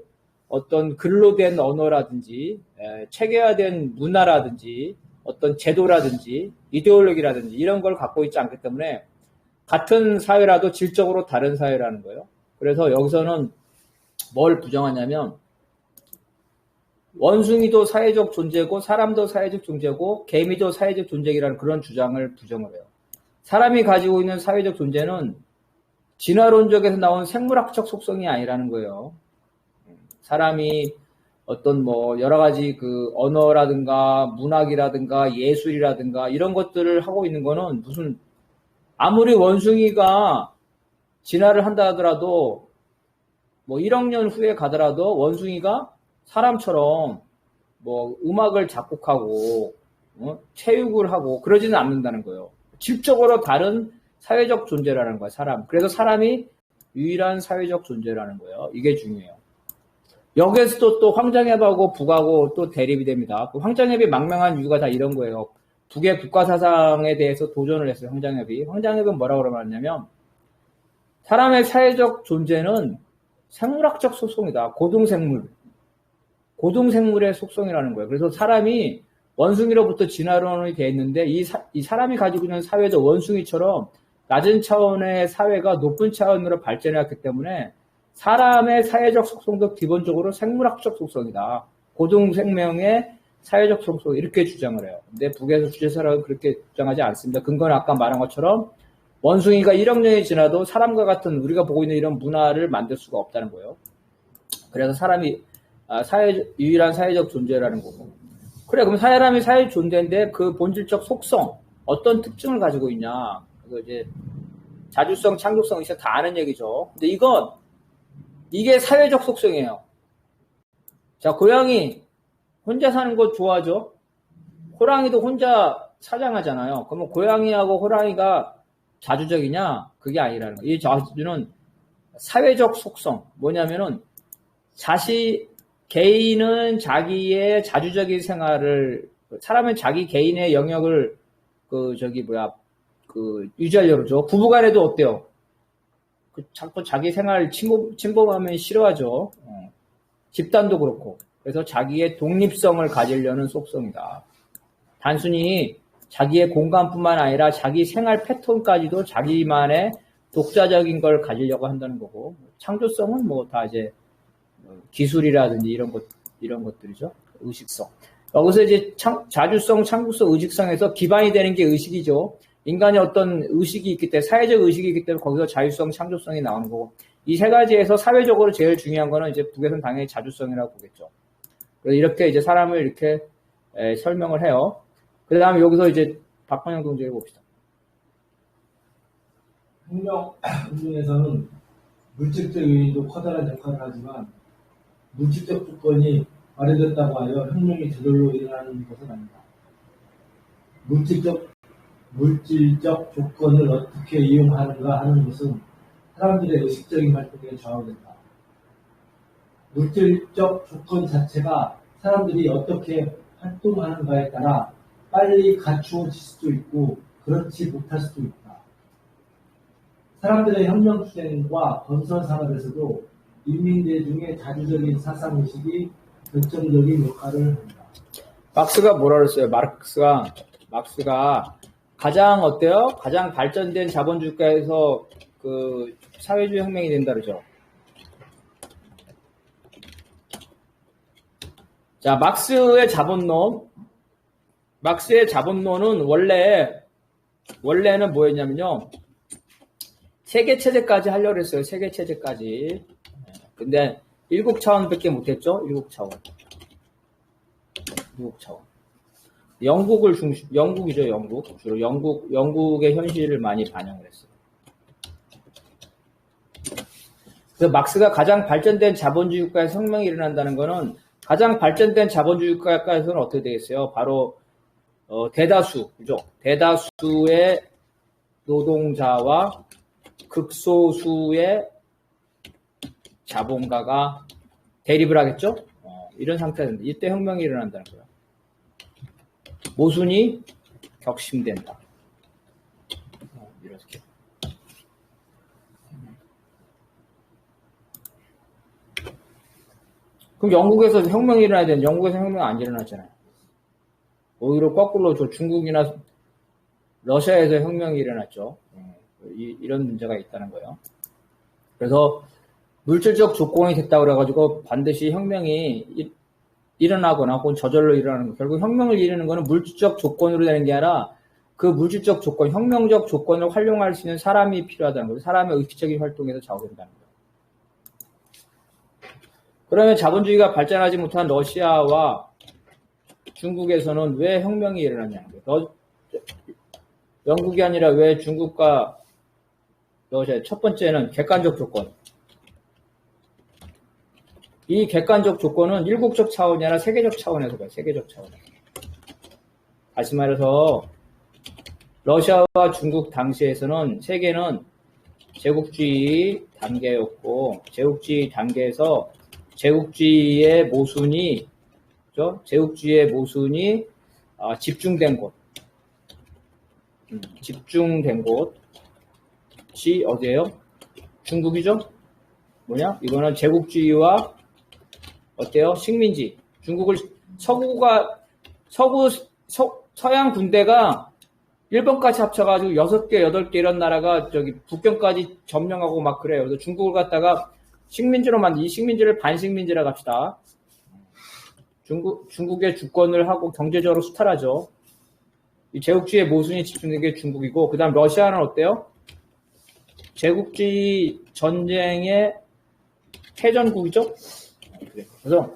어떤 글로 된 언어라든지 체계화된 문화라든지 어떤 제도라든지 이데올로기라든지 이런 걸 갖고 있지 않기 때문에 같은 사회라도 질적으로 다른 사회라는 거예요. 그래서 여기서는 뭘 부정하냐면 원숭이도 사회적 존재고 사람도 사회적 존재고 개미도 사회적 존재라는 그런 주장을 부정을 해요. 사람이 가지고 있는 사회적 존재는 진화론적에서 나온 생물학적 속성이 아니라는 거예요. 사람이 어떤 여러 가지 그 언어라든가 문학이라든가 예술이라든가 이런 것들을 하고 있는 거는 무슨 아무리 원숭이가 진화를 한다 하더라도 1억 년 후에 가더라도 원숭이가 사람처럼 음악을 작곡하고 체육을 하고 그러지는 않는다는 거예요. 질적으로 다른 사회적 존재라는 거예요. 사람. 그래서 사람이 유일한 사회적 존재라는 거예요. 이게 중요해요. 여기에서도 또 황장엽하고 북하고 또 대립이 됩니다. 그 황장엽이 망명한 이유가 다 이런 거예요. 북의 국가사상에 대해서 도전을 했어요. 황장엽은 뭐라고 그러냐면 사람의 사회적 존재는 생물학적 속성이다. 고등생물의 속성이라는 거예요. 그래서 사람이 원숭이로부터 진화론이 되어 있는데 이 사람이 가지고 있는 사회도 원숭이처럼 낮은 차원의 사회가 높은 차원으로 발전해왔기 때문에 사람의 사회적 속성도 기본적으로 생물학적 속성이다. 고등생명의 사회적 속성 이렇게 주장을 해요. 근데 북에서 주체사랑은 그렇게 주장하지 않습니다. 근거는 아까 말한 것처럼 원숭이가 1억 년이 지나도 사람과 같은 우리가 보고 있는 이런 문화를 만들 수가 없다는 거예요. 그래서 사람이 유일한 사회적 존재라는 거고. 그래, 그럼 사람이 사회적 존재인데 그 본질적 속성, 어떤 특징을 가지고 있냐. 그래서 이제 자주성, 창조성 이제 다 아는 얘기죠. 근데 이게 사회적 속성이에요. 자, 고양이 혼자 사는 거 좋아하죠? 호랑이도 혼자 사냥하잖아요. 그러면 고양이하고 호랑이가 자주적이냐? 그게 아니라는 거예요. 이 자주는 사회적 속성. 뭐냐면은 개인은 자기의 자주적인 생활을, 사람은 자기 개인의 영역을 유지하려고 그러죠. 부부간에도 어때요? 자꾸 자기 생활 침범하면 싫어하죠. 집단도 그렇고. 그래서 자기의 독립성을 가지려는 속성이다. 단순히 자기의 공간뿐만 아니라 자기 생활 패턴까지도 자기만의 독자적인 걸 가지려고 한다는 거고, 창조성은 다 이제 기술이라든지 이런 것들이죠. 의식성. 여기서 이제 자주성, 창조성, 의식성에서 기반이 되는 게 의식이죠. 인간의 어떤 의식이 있기 때문에, 사회적 의식이 있기 때문에 거기서 자유성, 창조성이 나오는 거고, 이 세 가지에서 사회적으로 제일 중요한 거는 이제 북에서는 당연히 자주성이라고 보겠죠. 그래서 이렇게 이제 사람을 이렇게 설명을 해요. 그 다음에 여기서 이제 박헌영 동지 해봅시다. 운동에서는 물질적 요인도 커다란 역할을 하지만 물질적 조건이 마련됐다고 하여 혁명이 저절로 일어나는 것은 아니다. 물질적 조건을 어떻게 이용하는가 하는 것은 사람들의 의식적인 활동에 좌우된다. 물질적 조건 자체가 사람들이 어떻게 활동하는가에 따라 빨리 갖추어질 수도 있고 그렇지 못할 수도 있다. 사람들의 혁명 투쟁과 건설 산업에서도 인민대 중에 자주적인 사상의식이 결정적인 역할을 한다. 막스가 뭐라 그랬어요? 막스가 가장 어때요? 가장 발전된 자본주의 국가에서 그 사회주의 혁명이 된다 그러죠. 자, 막스의 자본론은 원래는 뭐였냐면요. 세계체제까지 하려고 했어요. 세계체제까지. 근데 일국 차원밖에 못했죠. 일국 차원. 영국이죠. 영국. 주로 영국의 현실을 많이 반영을 했어요. 그래서 막스가 가장 발전된 자본주의 국가에서 혁명이 일어난다는 거는 가장 발전된 자본주의 국가에서는 어떻게 되겠어요? 바로 그죠? 대다수의 노동자와 극소수의 자본가가 대립을 하겠죠? 이런 상태인데 이때 혁명이 일어난다는 거예요. 모순이 격심된다. 이렇게. 그럼 영국에서 혁명이 일어나야 되는데 영국에서 혁명이 안 일어났잖아요. 오히려 거꾸로 중국이나 러시아에서 혁명이 일어났죠. 이런 문제가 있다는 거예요. 그래서 물질적 조건이 됐다고 그래가지고 반드시 혁명이 일어나거나 혹은 저절로 일어나는 거. 결국 혁명을 이루는 거는 물질적 조건으로 되는 게 아니라 그 물질적 조건, 혁명적 조건을 활용할 수 있는 사람이 필요하다는 거예요. 사람의 의식적인 활동에서 좌우된다는 거예요. 그러면 자본주의가 발전하지 못한 러시아와 중국에서는 왜 혁명이 일어났냐는 거예요. 영국이 아니라 왜 중국과 러시아. 첫 번째는 객관적 조건. 이 객관적 조건은 일국적 차원이 아니라 세계적 차원에서 봐요. 세계적 차원에서. 다시 말해서 러시아와 중국 당시에서는 세계는 제국주의 단계였고 제국주의 단계에서 제국주의의 모순이 그죠? 제국주의의 모순이 집중된 곳. 집중된 곳이 어디예요? 중국이죠? 뭐냐? 이거는 제국주의와 어때요? 식민지. 중국을 서양 군대가 일본까지 합쳐가지고 6개, 8개 이런 나라가 북경까지 점령하고 막 그래요. 그래서 중국을 갖다가 식민지로 만든 이 식민지를 반식민지라고 합시다. 중국의 주권을 하고 경제적으로 수탈하죠. 이 제국주의의 모순이 집중된 게 중국이고, 그 다음 러시아는 어때요? 제국주의 전쟁의 패전국이죠? 그래서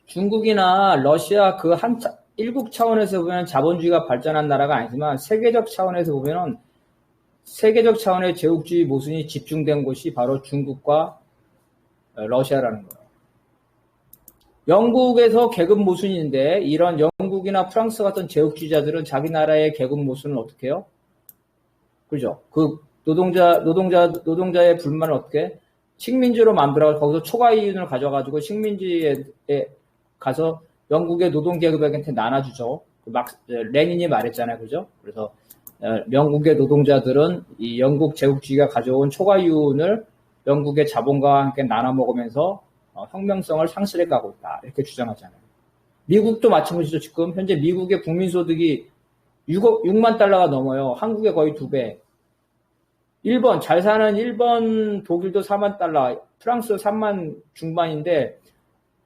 중국이나 러시아 일국 차원에서 보면 자본주의가 발전한 나라가 아니지만 세계적 차원에서 보면은 세계적 차원의 제국주의 모순이 집중된 곳이 바로 중국과 러시아라는 거예요. 영국에서 계급 모순인데 이런 영국이나 프랑스 같은 제국주의자들은 자기 나라의 계급 모순을 어떻게 해요? 그죠? 그 노동자의 불만을 어떻게 식민지로 만들어 거기서 초과 이윤을 가져가지고 식민지에 가서 영국의 노동계급에게 나눠주죠. 레닌이 말했잖아요. 그죠? 그래서 영국의 노동자들은 이 영국 제국주의가 가져온 초과 이윤을 영국의 자본가와 함께 나눠 먹으면서 혁명성을 상실해 가고 있다. 이렇게 주장하잖아요. 미국도 마찬가지죠. 지금 현재 미국의 국민소득이 6만 달러가 넘어요. 한국의 거의 2배. 일본, 잘 사는 일본, 독일도 4만 달러, 프랑스 3만 중반인데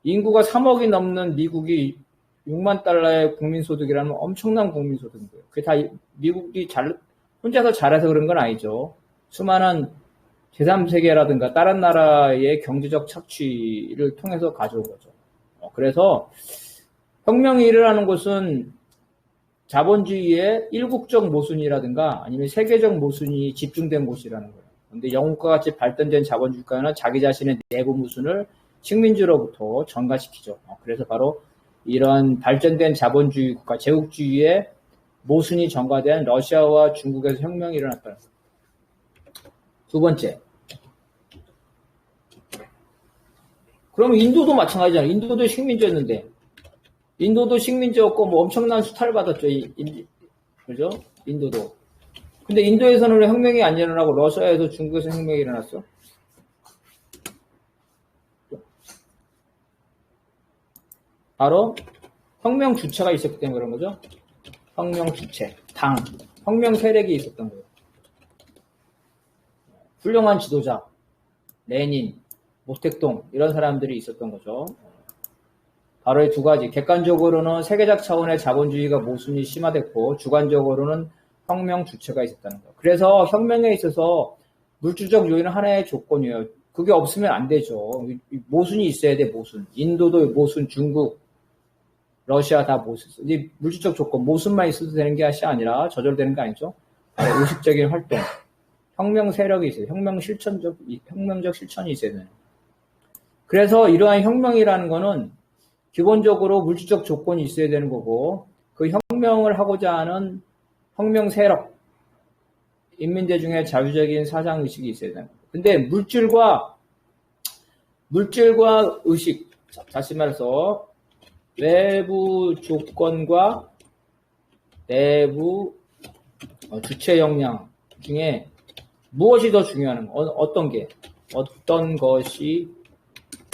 인구가 3억이 넘는 미국이 6만 달러의 국민소득이라는 엄청난 국민소득인 거예요. 그게 다 미국이 혼자서 잘해서 그런 건 아니죠. 수많은 제3세계라든가 다른 나라의 경제적 착취를 통해서 가져온 거죠. 그래서 혁명이 일어나는 곳은 자본주의의 일국적 모순이라든가 아니면 세계적 모순이 집중된 곳이라는 거예요. 근데 영국과 같이 발전된 자본주의 국가는 자기 자신의 내부 모순을 식민지로부터 전가시키죠. 그래서 바로 이런 발전된 자본주의 국가, 제국주의의 모순이 전가된 러시아와 중국에서 혁명이 일어났다는 거예요. 두 번째. 그럼 인도도 마찬가지잖아요. 인도도 식민지였는데, 인도도 식민지였고, 뭐 엄청난 수탈을 받았죠. 그죠? 인도도. 근데 인도에서는 왜 혁명이 안 일어나고 러시아에서 중국에서 혁명이 일어났어? 바로 혁명 주체가 있었기 때문에 그런 거죠. 혁명 주체, 당, 혁명 세력이 있었던 거예요. 훌륭한 지도자, 레닌, 모택동 이런 사람들이 있었던 거죠. 바로 이 두 가지. 객관적으로는 세계적 차원의 자본주의가 모순이 심화됐고 주관적으로는 혁명 주체가 있었다는 거. 그래서 혁명에 있어서 물질적 요인은 하나의 조건이에요. 그게 없으면 안 되죠. 모순이 있어야 돼, 모순. 인도도 모순, 중국, 러시아 다 모순. 이 물질적 조건, 모순만 있어도 되는 게 아니라 저절되는 게 아니죠. 의식적인 활동, 혁명 세력이 있어요. 혁명적 실천이 있어야 돼요. 그래서 이러한 혁명이라는 거는 기본적으로 물질적 조건이 있어야 되는 거고, 그 혁명을 하고자 하는 혁명 세력, 인민대중의 자유적인 사상의식이 있어야 되는 거예요. 근데 물질과 의식, 다시 말해서 외부 조건과 내부 주체 역량 중에 무엇이 더 중요하는가? 어떤 것이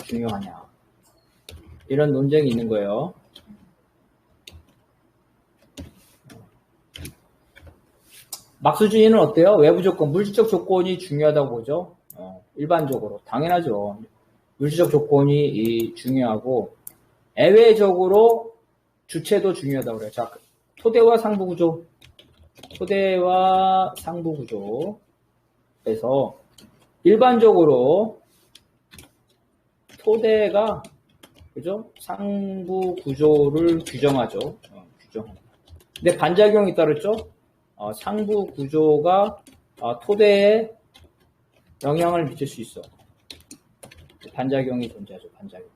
중요하냐? 이런 논쟁이 있는 거예요. 막스주의는 어때요? 외부 조건, 물질적 조건이 중요하다고 보죠. 일반적으로. 당연하죠. 물질적 조건이 중요하고, 애외적으로 주체도 중요하다고 그래요. 자, 토대와 상부 구조. 토대와 상부 구조에서 일반적으로 토대가, 그죠? 상부 구조를 규정하죠. 규정합니다. 근데 반작용이 따르죠? 상부 구조가 토대에 영향을 미칠 수 있어. 반작용이 존재하죠. 반작용.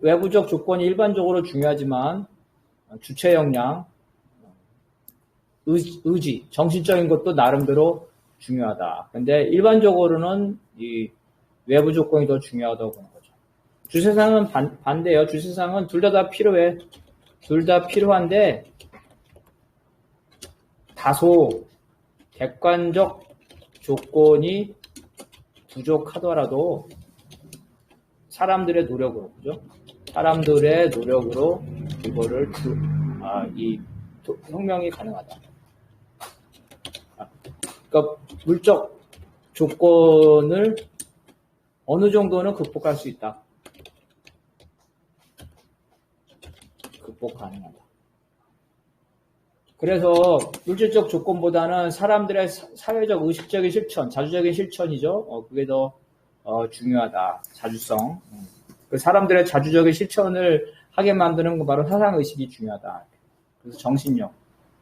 외부적 조건이 일반적으로 중요하지만 주체 역량, 의지, 정신적인 것도 나름대로 중요하다. 근데 일반적으로는 이 외부 조건이 더 중요하다고 보는 거죠. 주세상은 반대예요. 주세상은 둘 다 필요해. 둘 다 필요한데 다소 객관적 조건이 부족하더라도 사람들의 노력으로, 그죠? 사람들의 노력으로 이거를 이 혁명이 가능하다. 그러니까 물적 조건을 어느 정도는 극복할 수 있다. 극복 가능하다. 그래서 물질적 조건보다는 사람들의 사회적 의식적인 실천, 자주적인 실천이죠. 그게 더 중요하다. 자주성. 그 사람들의 자주적인 실천을 하게 만드는 건 바로 사상의식이 중요하다. 그래서 정신력.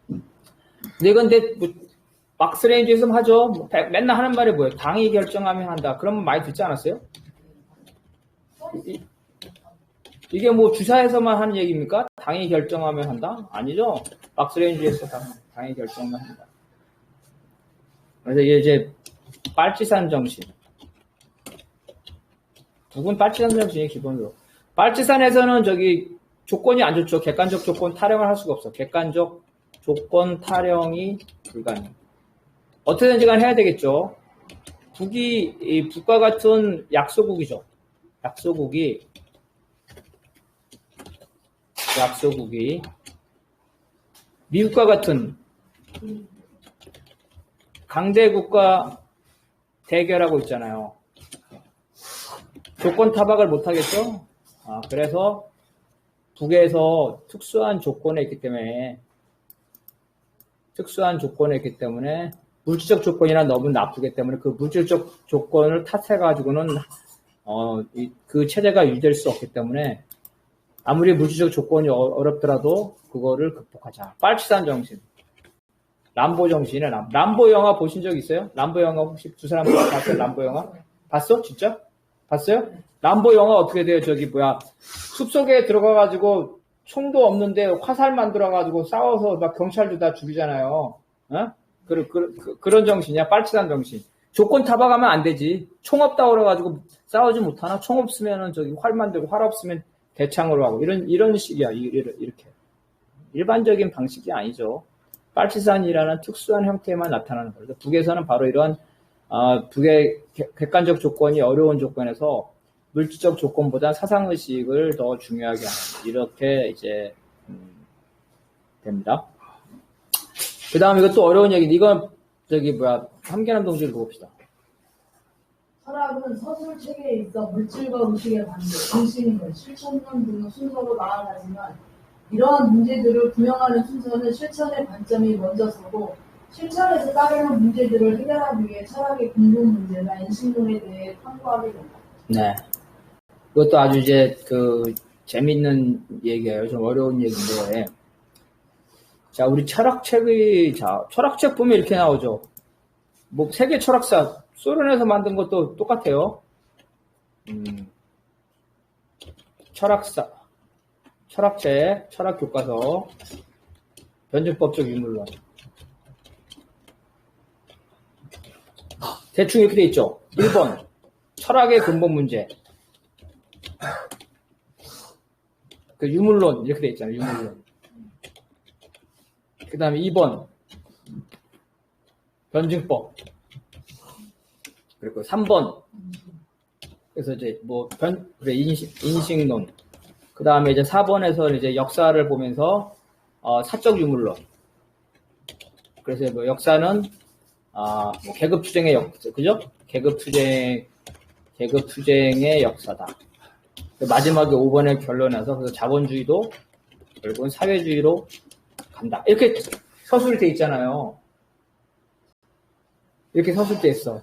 근데 이건 막스레인지즘 하죠. 맨날 하는 말이 뭐예요? 당이 결정하면 한다. 그러면 많이 듣지 않았어요? 이게 뭐 주사에서만 하는 얘기입니까? 당이 결정하면 한다? 아니죠. 막스레인지에서 당이 결정하면 한다. 그래서 이제 빨치산 정신. 북은 빨치산 정신이 기본으로. 빨치산에서는 조건이 안 좋죠. 객관적 조건 타령을 할 수가 없어. 객관적 조건 타령이 불가능. 어떻게든지 간 해야 되겠죠. 북과 같은 약소국이죠. 약소국이 미국과 같은 강대국과 대결하고 있잖아요. 조건 타박을 못 하겠죠? 그래서 북에서 특수한 조건에 있기 때문에 물질적 조건이나 너무 나쁘기 때문에 그 물질적 조건을 탓해가지고는 그 체제가 유지될 수 없기 때문에 아무리 물질적 조건이 어렵더라도 그거를 극복하자. 빨치산 정신. 람보 정신이네. 람보 영화 보신 적 있어요? 람보 영화 혹시 두 사람 봤어요? 람보 영화? 봤어? 진짜? 봤어요? 람보 영화 어떻게 돼요? 저기 뭐야 숲속에 들어가가지고 총도 없는데 화살 만들어가지고 싸워서 막 경찰도 다 죽이잖아요. 어? 그런 정신이야. 빨치산 정신. 조건 타박하면 안 되지. 총 없다 그래가지고 싸우지 못하나? 총 없으면은 저기 활 만들고 활 없으면 대창으로 하고 이런 식이야. 이렇게 일반적인 방식이 아니죠. 빨치산이라는 특수한 형태만 나타나는 거죠. 북에서는 바로 이런 북의 객관적 조건이 어려운 조건에서 물질적 조건보다 사상의식을 더 중요하게 하는 이렇게 이제 됩니다. 그 다음 이것도 어려운 얘기인데 이건 저기 뭐야 함께남 동지를 봅시다. 철학은 서술 체계에 있어 물질과 의식의 관계, 중심임을 실천론 등의 순서로 나아가지만 이러한 문제들을 규명하는 순서는 실천의 관점이 먼저 서고 실천에서 따르는 문제들을 해결하기 위해 철학의 근본 문제나 인식론에 대해 탐구하게 된다. 네. 이것도 아주 이제 재밌는 얘기예요. 좀 어려운 얘기인데. 자, 우리 철학책 보면 이렇게 나오죠. 뭐 세계 철학사 소련에서 만든 것도 똑같아요. 철학책, 철학교과서, 변증법적 유물론. 대충 이렇게 돼 있죠. 1번, 철학의 근본 문제. 그 유물론, 이렇게 돼 있잖아요. 유물론. 그 다음에 2번, 변증법. 그리고 3번, 그래서 이제 인식론. 그 다음에 이제 4번에서 이제 역사를 보면서, 사적 유물론. 그래서 뭐 역사는, 계급투쟁의 그죠? 계급투쟁의 역사다. 마지막에 5번의 결론에서, 그래서 자본주의도 결국은 사회주의로 간다. 이렇게 서술이 돼 있잖아요. 이렇게 서술돼 있어.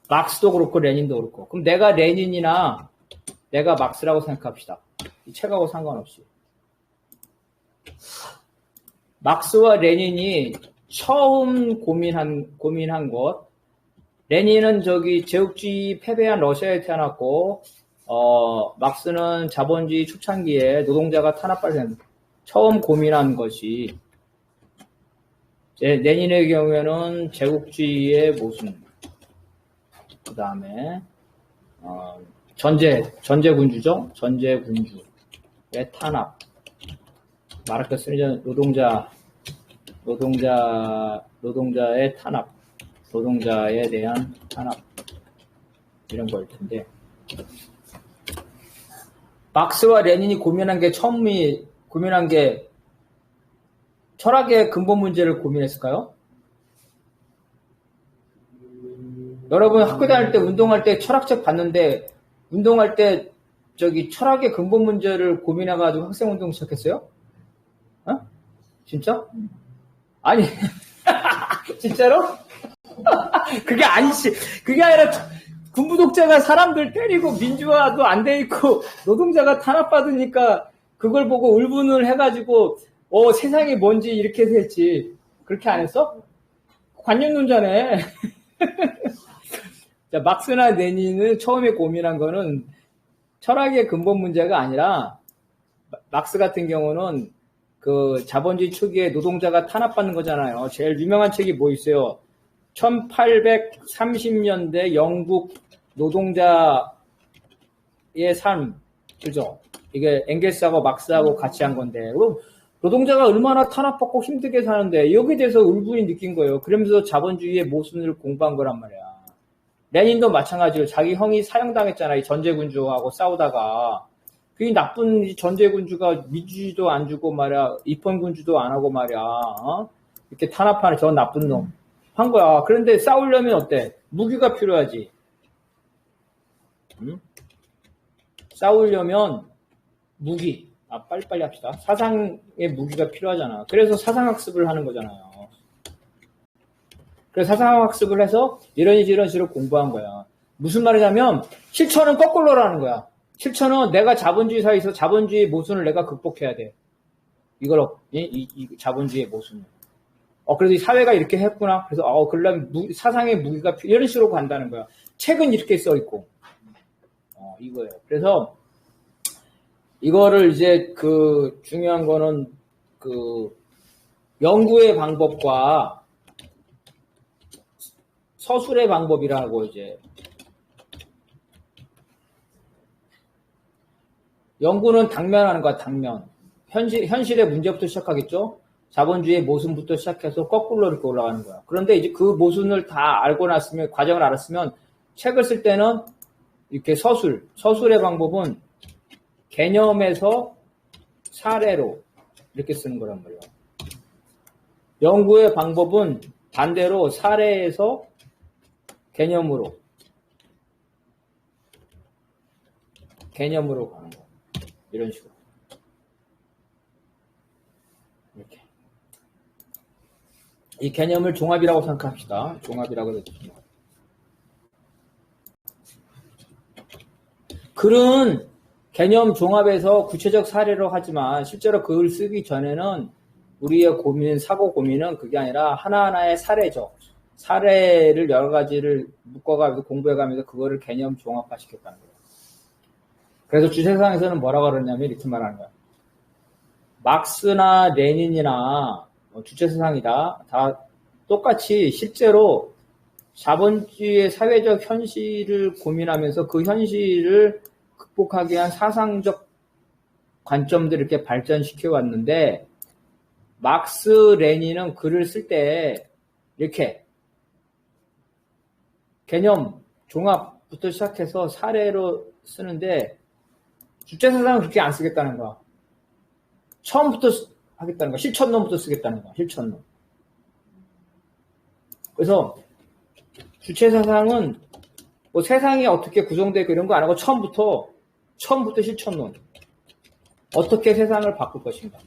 막스도 그렇고, 레닌도 그렇고. 그럼 내가 레닌이나 내가 막스라고 생각합시다. 이 책하고 상관없이. 막스와 레닌이 처음 고민한 것, 레닌은 제국주의 패배한 러시아에 태어났고, 막스는 자본주의 초창기에 노동자가 탄압받은 처음 고민한 것이, 레닌의 경우에는 제국주의의 모순, 그 다음에, 전제군주죠? 전제군주의 탄압. 마르크스는 노동자의 탄압, 노동자에 대한 탄압, 이런 거일 텐데. 막스와 레닌이 고민한 게 철학의 근본 문제를 고민했을까요? 여러분 학교 다닐 때 운동할 때 철학책 봤는데 운동할 때 철학의 근본 문제를 고민해가지고 학생 운동 시작했어요? 진짜? 아니 진짜로? 그게 아니지. 그게 아니라 군부 독재가 사람들 때리고 민주화도 안 돼 있고 노동자가 탄압받으니까 그걸 보고 울분을 해가지고 세상이 뭔지 이렇게 해서 했지. 그렇게 안 했어? 관념론자네. 자, 막스나 레닌은 처음에 고민한 거는 철학의 근본 문제가 아니라 막스 같은 경우는 그 자본주의 초기에 노동자가 탄압받는 거잖아요. 제일 유명한 책이 뭐 있어요? 1830년대 영국 노동자의 삶, 그죠? 이게 엥겔스하고 막스하고 같이 한 건데, 그럼 노동자가 얼마나 탄압받고 힘들게 사는데 여기에 대해서 울분이 느낀 거예요. 그러면서 자본주의의 모순을 공부한 거란 말이야. 레닌도 마찬가지로 자기 형이 사형당했잖아요. 전제군주하고 싸우다가. 그 나쁜 전제군주가 민주주의도 안 주고 말이야. 입헌군주도 안 하고 말이야. 이렇게 탄압하는 저 나쁜 놈. 한 거야. 그런데 싸우려면 어때? 무기가 필요하지. 응? 싸우려면 무기. 빨리빨리 합시다. 사상의 무기가 필요하잖아. 그래서 사상학습을 하는 거잖아요. 그래서 사상학습을 해서 이런 식으로 공부한 거야. 무슨 말이냐면 실천은 거꾸로라는 거야. 실천은 내가 자본주의 사회에서 자본주의 모순을 내가 극복해야 돼. 이걸, 이 자본주의의 모순을. 그래서 이 사회가 이렇게 했구나. 그래서, 그러려면 사상의 무기가 이런 식으로 간다는 거야. 책은 이렇게 써 있고. 이거예요. 그래서, 이거를 이제 중요한 거는 연구의 방법과 서술의 방법이라고 이제. 연구는 당면하는 거야, 당면. 현실의 문제부터 시작하겠죠? 자본주의의 모순부터 시작해서 거꾸로 이렇게 올라가는 거야. 그런데 이제 그 모순을 다 알고 났으면, 과정을 알았으면, 책을 쓸 때는 이렇게 서술의 방법은 개념에서 사례로 이렇게 쓰는 거란 말이에요. 연구의 방법은 반대로 사례에서 개념으로 가는 거. 이런 식으로. 이렇게. 이 개념을 종합이라고 생각합시다. 종합이라고 그랬습니다. 글은 개념 종합에서 구체적 사례로 하지만 실제로 글을 쓰기 전에는 우리의 고민, 사고 고민은 그게 아니라 하나하나의 사례죠. 사례를 여러 가지를 묶어가면서 공부해가면서 그거를 개념 종합화 시켰다는 거예요. 그래서 주체사상에서는 뭐라고 그러냐면 이렇게 말하는 거야. 막스나 레닌이나 주체사상이다. 다 똑같이 실제로 자본주의의 사회적 현실을 고민하면서 그 현실을 극복하기 위한 사상적 관점들을 이렇게 발전시켜 왔는데 막스, 레닌은 글을 쓸 때 이렇게 개념 종합부터 시작해서 사례로 쓰는데 주체사상은 그렇게 안 쓰겠다는 거야. 처음부터 하겠다는 거야. 실천론부터 쓰겠다는 거야. 실천론. 그래서 주체사상은 뭐 세상이 어떻게 구성되고 이런 거 안 하고 처음부터 실천론. 어떻게 세상을 바꿀 것인가.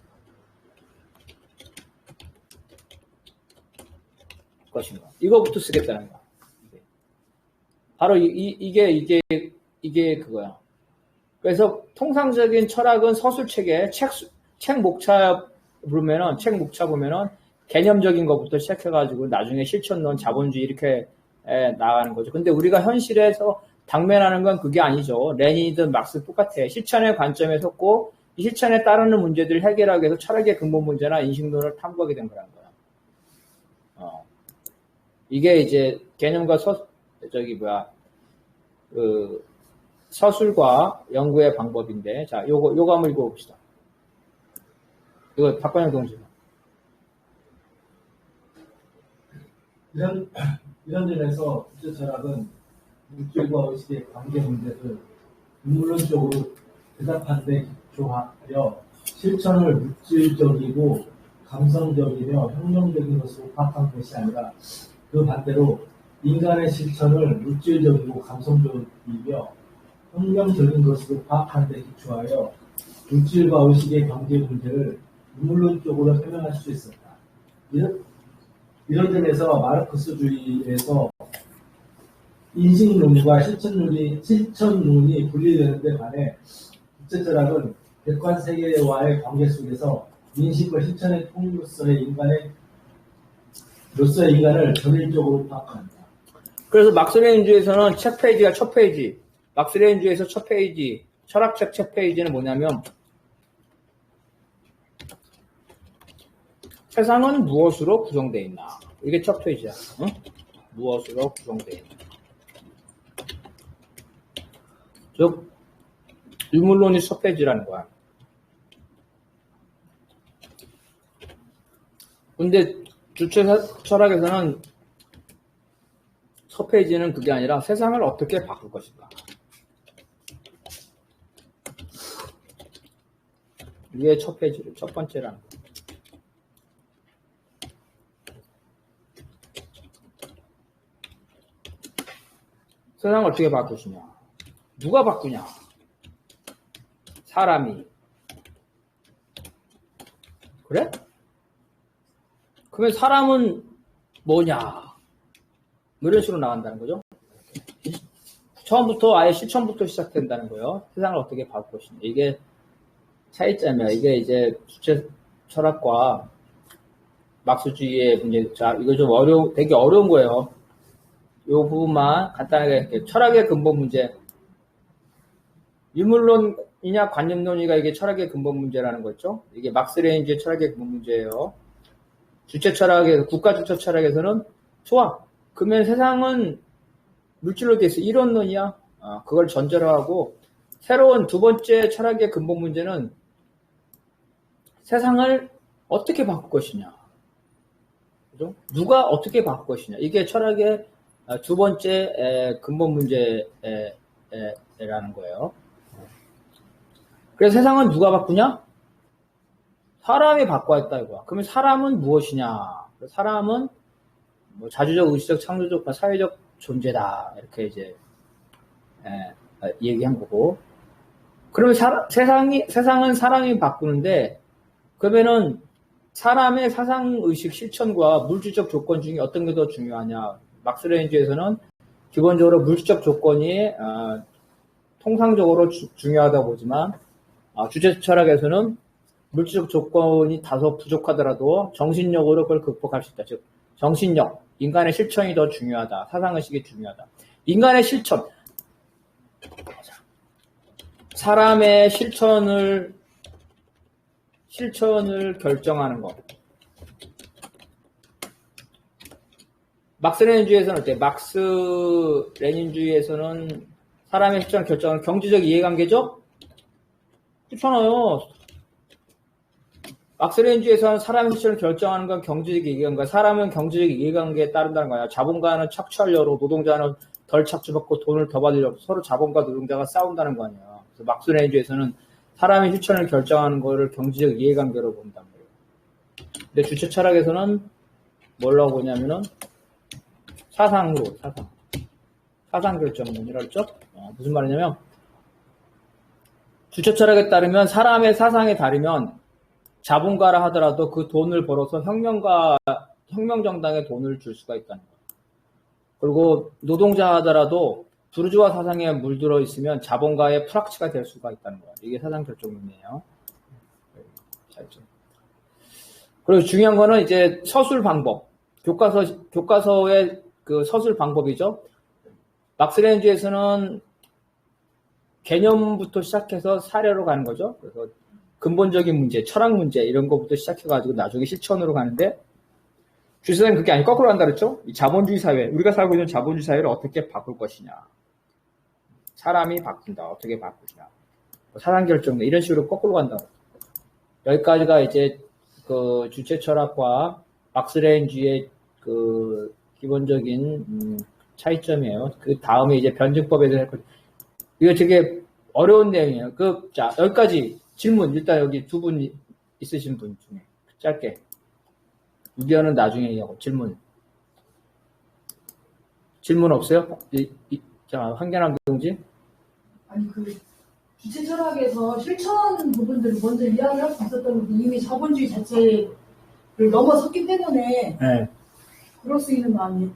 이거부터 쓰겠다는 거야. 바로 이게 그거야. 그래서 통상적인 철학은 서술책에 책 목차 보면은 개념적인 것부터 시작해가지고 나중에 실천론, 자본주의 이렇게 나가는 거죠. 근데 우리가 현실에서 당면하는 건 그게 아니죠. 레닌이든 막스 똑같아. 실천의 관점에 섰고 이 실천에 따르는 문제들을 해결하기 위해서 철학의 근본 문제나 인식론을 탐구하게 된 거라는 거야. 이게 이제 개념과 서술과 연구의 방법인데, 자, 요거 한번 읽어봅시다. 이거 박관영 동지. 이런 점에서 주체 철학은 물질과 의식의 관계 문제를 인문론적으로 대답하는 데 기초하여 실천을 물질적이고 감성적이며 혁명적인 것으로 파악한 것이 아니라 그 반대로 인간의 실천을 물질적이고 감성적이며 혁명적인 것으로 파악하는 데 기초하여 물질과 의식의 관계 문제를 인문론적으로 설명할 수 있었다. 이런 점에서 마르크스주의에서 인식론과 실천론이 분리되는 데 반해 주체 철학은 객관 세계와의 관계 속에서 인식과 실천의 통로서의 인간을 전일적으로 파악한다. 그래서 막스레인주의에서는 책 페이지가 첫 페이지. 막스레인주의에서 첫 페이지, 철학책 첫 페이지는 뭐냐면 세상은 무엇으로 구성되어 있나. 이게 첫 페이지야. 응? 무엇으로 구성되어 있나. 즉 유물론이 첫 페이지라는 거야. 근데 주체 철학에서는 첫 페이지는 그게 아니라 세상을 어떻게 바꿀 것인가. 이게 첫 페이지를 첫 번째라는 거야. 세상을 어떻게 바꾸시냐. 누가 바꾸냐. 사람이. 그래? 그러면 사람은 뭐냐. 뭐 이런 식으로 나간다는 거죠. 처음부터 아예 실천부터 시작된다는 거예요. 세상을 어떻게 바꿀 것이냐. 이게 차이점이야. 이게 이제 주체 철학과 막스주의의 문제. 자, 이거 좀 되게 어려운 거예요. 이 부분만 간단하게 할게요. 철학의 근본 문제. 유물론이냐 관념론이가 이게 철학의 근본 문제라는 거죠. 이게 막스 레인지의 철학의 근본 문제예요. 주체 철학에서, 국가 주체 철학에서는 좋아. 그러면 세상은 물질로 돼 있어. 이론론이야. 그걸 전제로 하고 새로운 두 번째 철학의 근본 문제는 세상을 어떻게 바꿀 것이냐. 그죠? 누가 어떻게 바꿀 것이냐. 이게 철학의 두 번째 근본 문제라는 거예요. 그래서 세상은 누가 바꾸냐? 사람이 바꿔야 했다 이거야. 그러면 사람은 무엇이냐? 사람은 뭐 자주적, 의식적, 창조적, 사회적 존재다. 이렇게 이제 얘기한 거고. 그러면 세상은 사람이 바꾸는데 그러면은 사람의 사상, 의식, 실천과 물질적 조건 중에 어떤 게 더 중요하냐? 막스 레인지에서는 기본적으로 물질적 조건이 통상적으로 중요하다고 보지만 주체 철학에서는 물질적 조건이 다소 부족하더라도 정신력으로 그걸 극복할 수 있다. 즉 정신력, 인간의 실천이 더 중요하다. 사상의식이 중요하다. 인간의 실천, 사람의 실천을 결정하는 것. 막스 레닌주의에서는 어때? 막스 레닌주의에서는 사람의 실천을 결정하는 경제적 이해관계죠? 그렇잖아요. 막스 레닌주의에서는 사람의 실천을 결정하는 건 경제적 이해관계. 사람은 경제적 이해관계에 따른다는 거야. 자본가는 착취하려고, 노동자는 덜 착취받고 돈을 더 받으려고 서로 자본가 노동자가 싸운다는 거 아니야. 그래서 막스 레닌주의에서는 사람의 실천을 결정하는 거를 경제적 이해관계로 본단 말이에요. 근데 주체 철학에서는 뭐라고 보냐면은 사상 결정론이라고 했죠? 무슨 말이냐면 주체 철학에 따르면 사람의 사상에 따르면 자본가라 하더라도 그 돈을 벌어서 혁명정당에 돈을 줄 수가 있다는 거예요. 그리고 노동자 하더라도 부르주아 사상에 물들어 있으면 자본가의 프락치가 될 수가 있다는 거야. 이게 사상 결정론이에요. 그리고 중요한 거는 이제 서술 방법. 교과서의 그 서술 방법이죠. 막스 레닌주의에서는 개념부터 시작해서 사례로 가는 거죠. 그래서 근본적인 문제, 철학 문제 이런 것부터 시작해가지고 나중에 실천으로 가는데 주체는 그게 아니고 거꾸로 간다 그랬죠. 이 자본주의 사회, 우리가 살고 있는 자본주의 사회를 어떻게 바꿀 것이냐. 사람이 바뀐다. 어떻게 바꾸냐. 사상 결정 이런 식으로 거꾸로 간다. 여기까지가 이제 그 주체 철학과 막스 레닌주의의 그 기본적인 차이점이에요. 그 다음에 이제 변증법에 대해서 할 거죠. 이거 되게 어려운 내용이에요. 자, 여기까지 질문. 일단 여기 두 분 있으신 분 중에 짧게. 의견은 나중에 얘기하고 질문 없어요? 자, 황견한 동지. 아니 주체 철학에서 실천 부분들을 먼저 이야기할 수 있었던 게 이미 자본주의 자체를 넘어섰기 때문에 네. 그럴 수 있는 거 아니에요?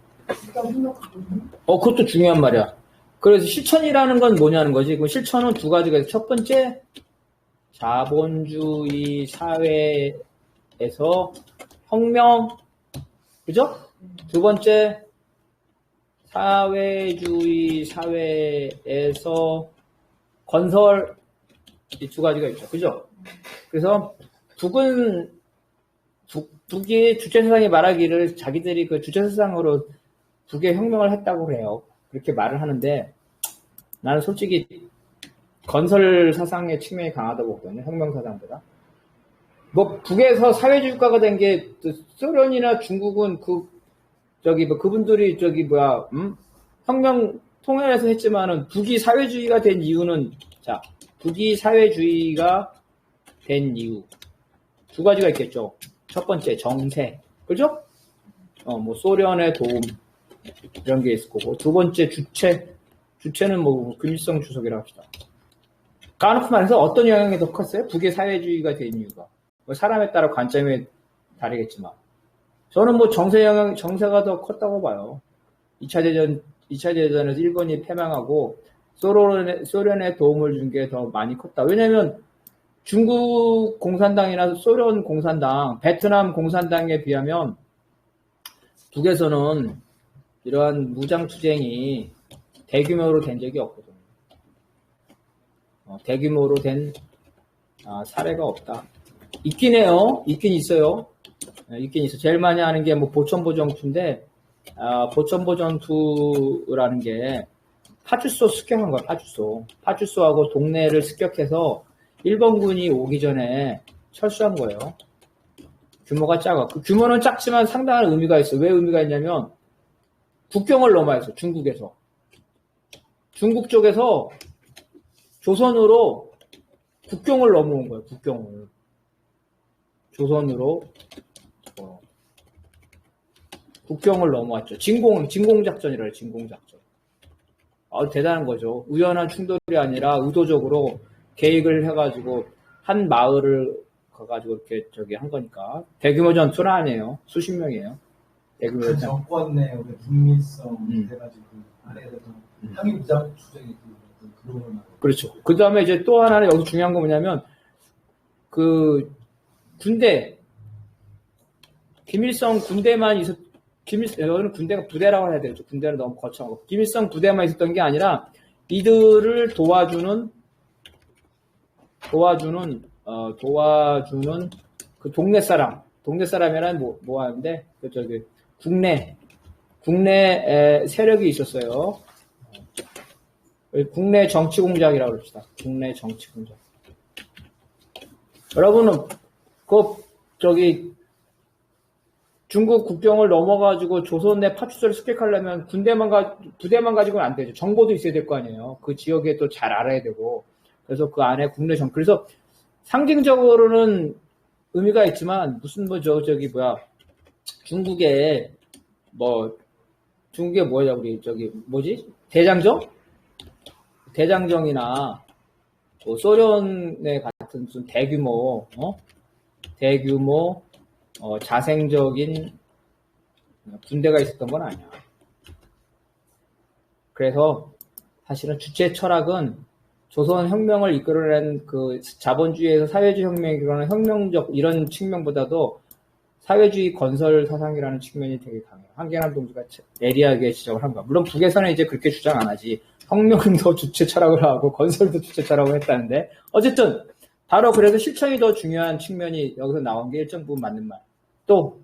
일단 생각하거든요. 그것도 중요한 말이야. 그래서 실천이라는 건 뭐냐는 거지. 그 실천은 두 가지가 있어요. 첫 번째, 자본주의 사회에서 혁명, 그죠? 두 번째, 사회주의 사회에서 건설, 이 두 가지가 있죠. 그죠? 그래서 북이 주체세상이 말하기를 자기들이 그 주체세상으로 북의 혁명을 했다고 그래요. 그렇게 말을 하는데 나는 솔직히 건설 사상의 측면이 강하다고 보거든요. 혁명 사상보다. 뭐 북에서 사회주의 국가가 된 게 소련이나 중국은 그분들이 혁명 통일해서 했지만은 북이 사회주의가 된 이유는 북이 사회주의가 된 이유 두 가지가 있겠죠. 첫 번째 정세, 그죠? 뭐 소련의 도움 이런 게 있을 거고 두 번째 주체는 뭐 김일성 주석이라고 합시다. 까놓고 말해서 어떤 영향이 더 컸어요? 북의 사회주의가 된 이유가 뭐 사람에 따라 관점이 다르겠지만 저는 뭐 정세가 더 컸다고 봐요. 2차 대전 2차 대전에서 일본이 패망하고 소련에 도움을 준 게 더 많이 컸다. 왜냐면 중국 공산당이나 소련 공산당, 베트남 공산당에 비하면 북에서는 이러한 무장투쟁이 대규모로 된 적이 없거든요. 대규모로 된 사례가 없다. 있긴 해요. 있긴 있어요. 있긴 있어. 제일 많이 하는 게 뭐 보천보 전투인데, 보천보 전투라는 게 파주소 습격한 거야, 파주소. 파주소하고 동네를 습격해서 일본군이 오기 전에 철수한 거예요. 규모가 작아. 그 규모는 작지만 상당한 의미가 있어. 왜 의미가 있냐면, 국경을 넘어야 했어, 중국에서. 중국 쪽에서 조선으로 국경을 넘어온 거예요, 국경을. 조선으로 국경을 넘어왔죠. 진공작전이라요, 진공작전. 대단한 거죠. 우연한 충돌이 아니라 의도적으로 계획을 해가지고 한 마을을 가가지고 이렇게 한 거니까. 대규모 전투는 아니에요. 수십 명이에요. 대규모 그 전투. 정권 내에 김일성 해가지고 안에서 항일 무장 투쟁이 그런 걸 그렇죠. 그 다음에 이제 또 하나는 여기서 중요한 거 뭐냐면, 군대, 김일성 군대만 여기는 군대가 부대라고 해야 되겠죠. 군대는 너무 거창하고. 김일성 부대만 있었던 게 아니라, 이들을 도와주는 그 동네 사람이란 뭐 하는데, 국내 세력이 있었어요. 국내 정치 공작이라고 그럽시다. 국내 정치 공작. 여러분은 중국 국경을 넘어가지고 조선 내 파출소를 습격하려면 부대만 가지고는 안 되죠. 정보도 있어야 될 거 아니에요. 그 지역에 또 잘 알아야 되고. 그래서 그 안에 그래서 상징적으로는 의미가 있지만 무슨 중국에 뭐야 우리 대장정이나 뭐 소련의 같은 무슨 대규모 자생적인 군대가 있었던 건 아니야. 그래서 사실은 주체 철학은 조선 혁명을 이끌어낸 그 자본주의에서 사회주의 혁명이 이끌어낸 혁명적 이런 측면보다도 사회주의 건설 사상이라는 측면이 되게 강해요. 한계남 동지가 예리하게 지적을 한 거야. 물론 북에서는 이제 그렇게 주장 안 하지. 혁명도 주체 철학을 하고 건설도 주체 철학을 했다는데, 어쨌든 바로 그래서 실천이 더 중요한 측면이 여기서 나온 게 일정 부분 맞는 말. 또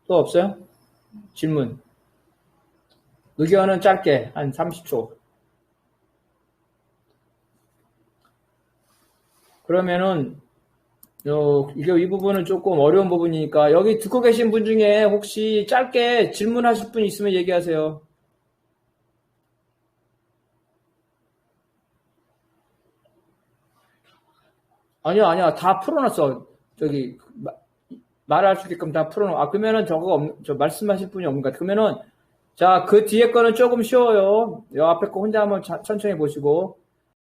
없어요? 질문. 의견은 짧게 한 30초. 그러면은 이 부분은 조금 어려운 부분이니까 여기 듣고 계신 분 중에 혹시 짧게 질문하실 분 있으면 얘기하세요. 아니야. 다 풀어놨어. 말할 수 있게끔 다 풀어놓아. 그러면은 말씀하실 분이 없는 것 같아. 그러면은, 자, 그 뒤에 거는 조금 쉬워요. 요 앞에 거 혼자 한번 천천히 보시고.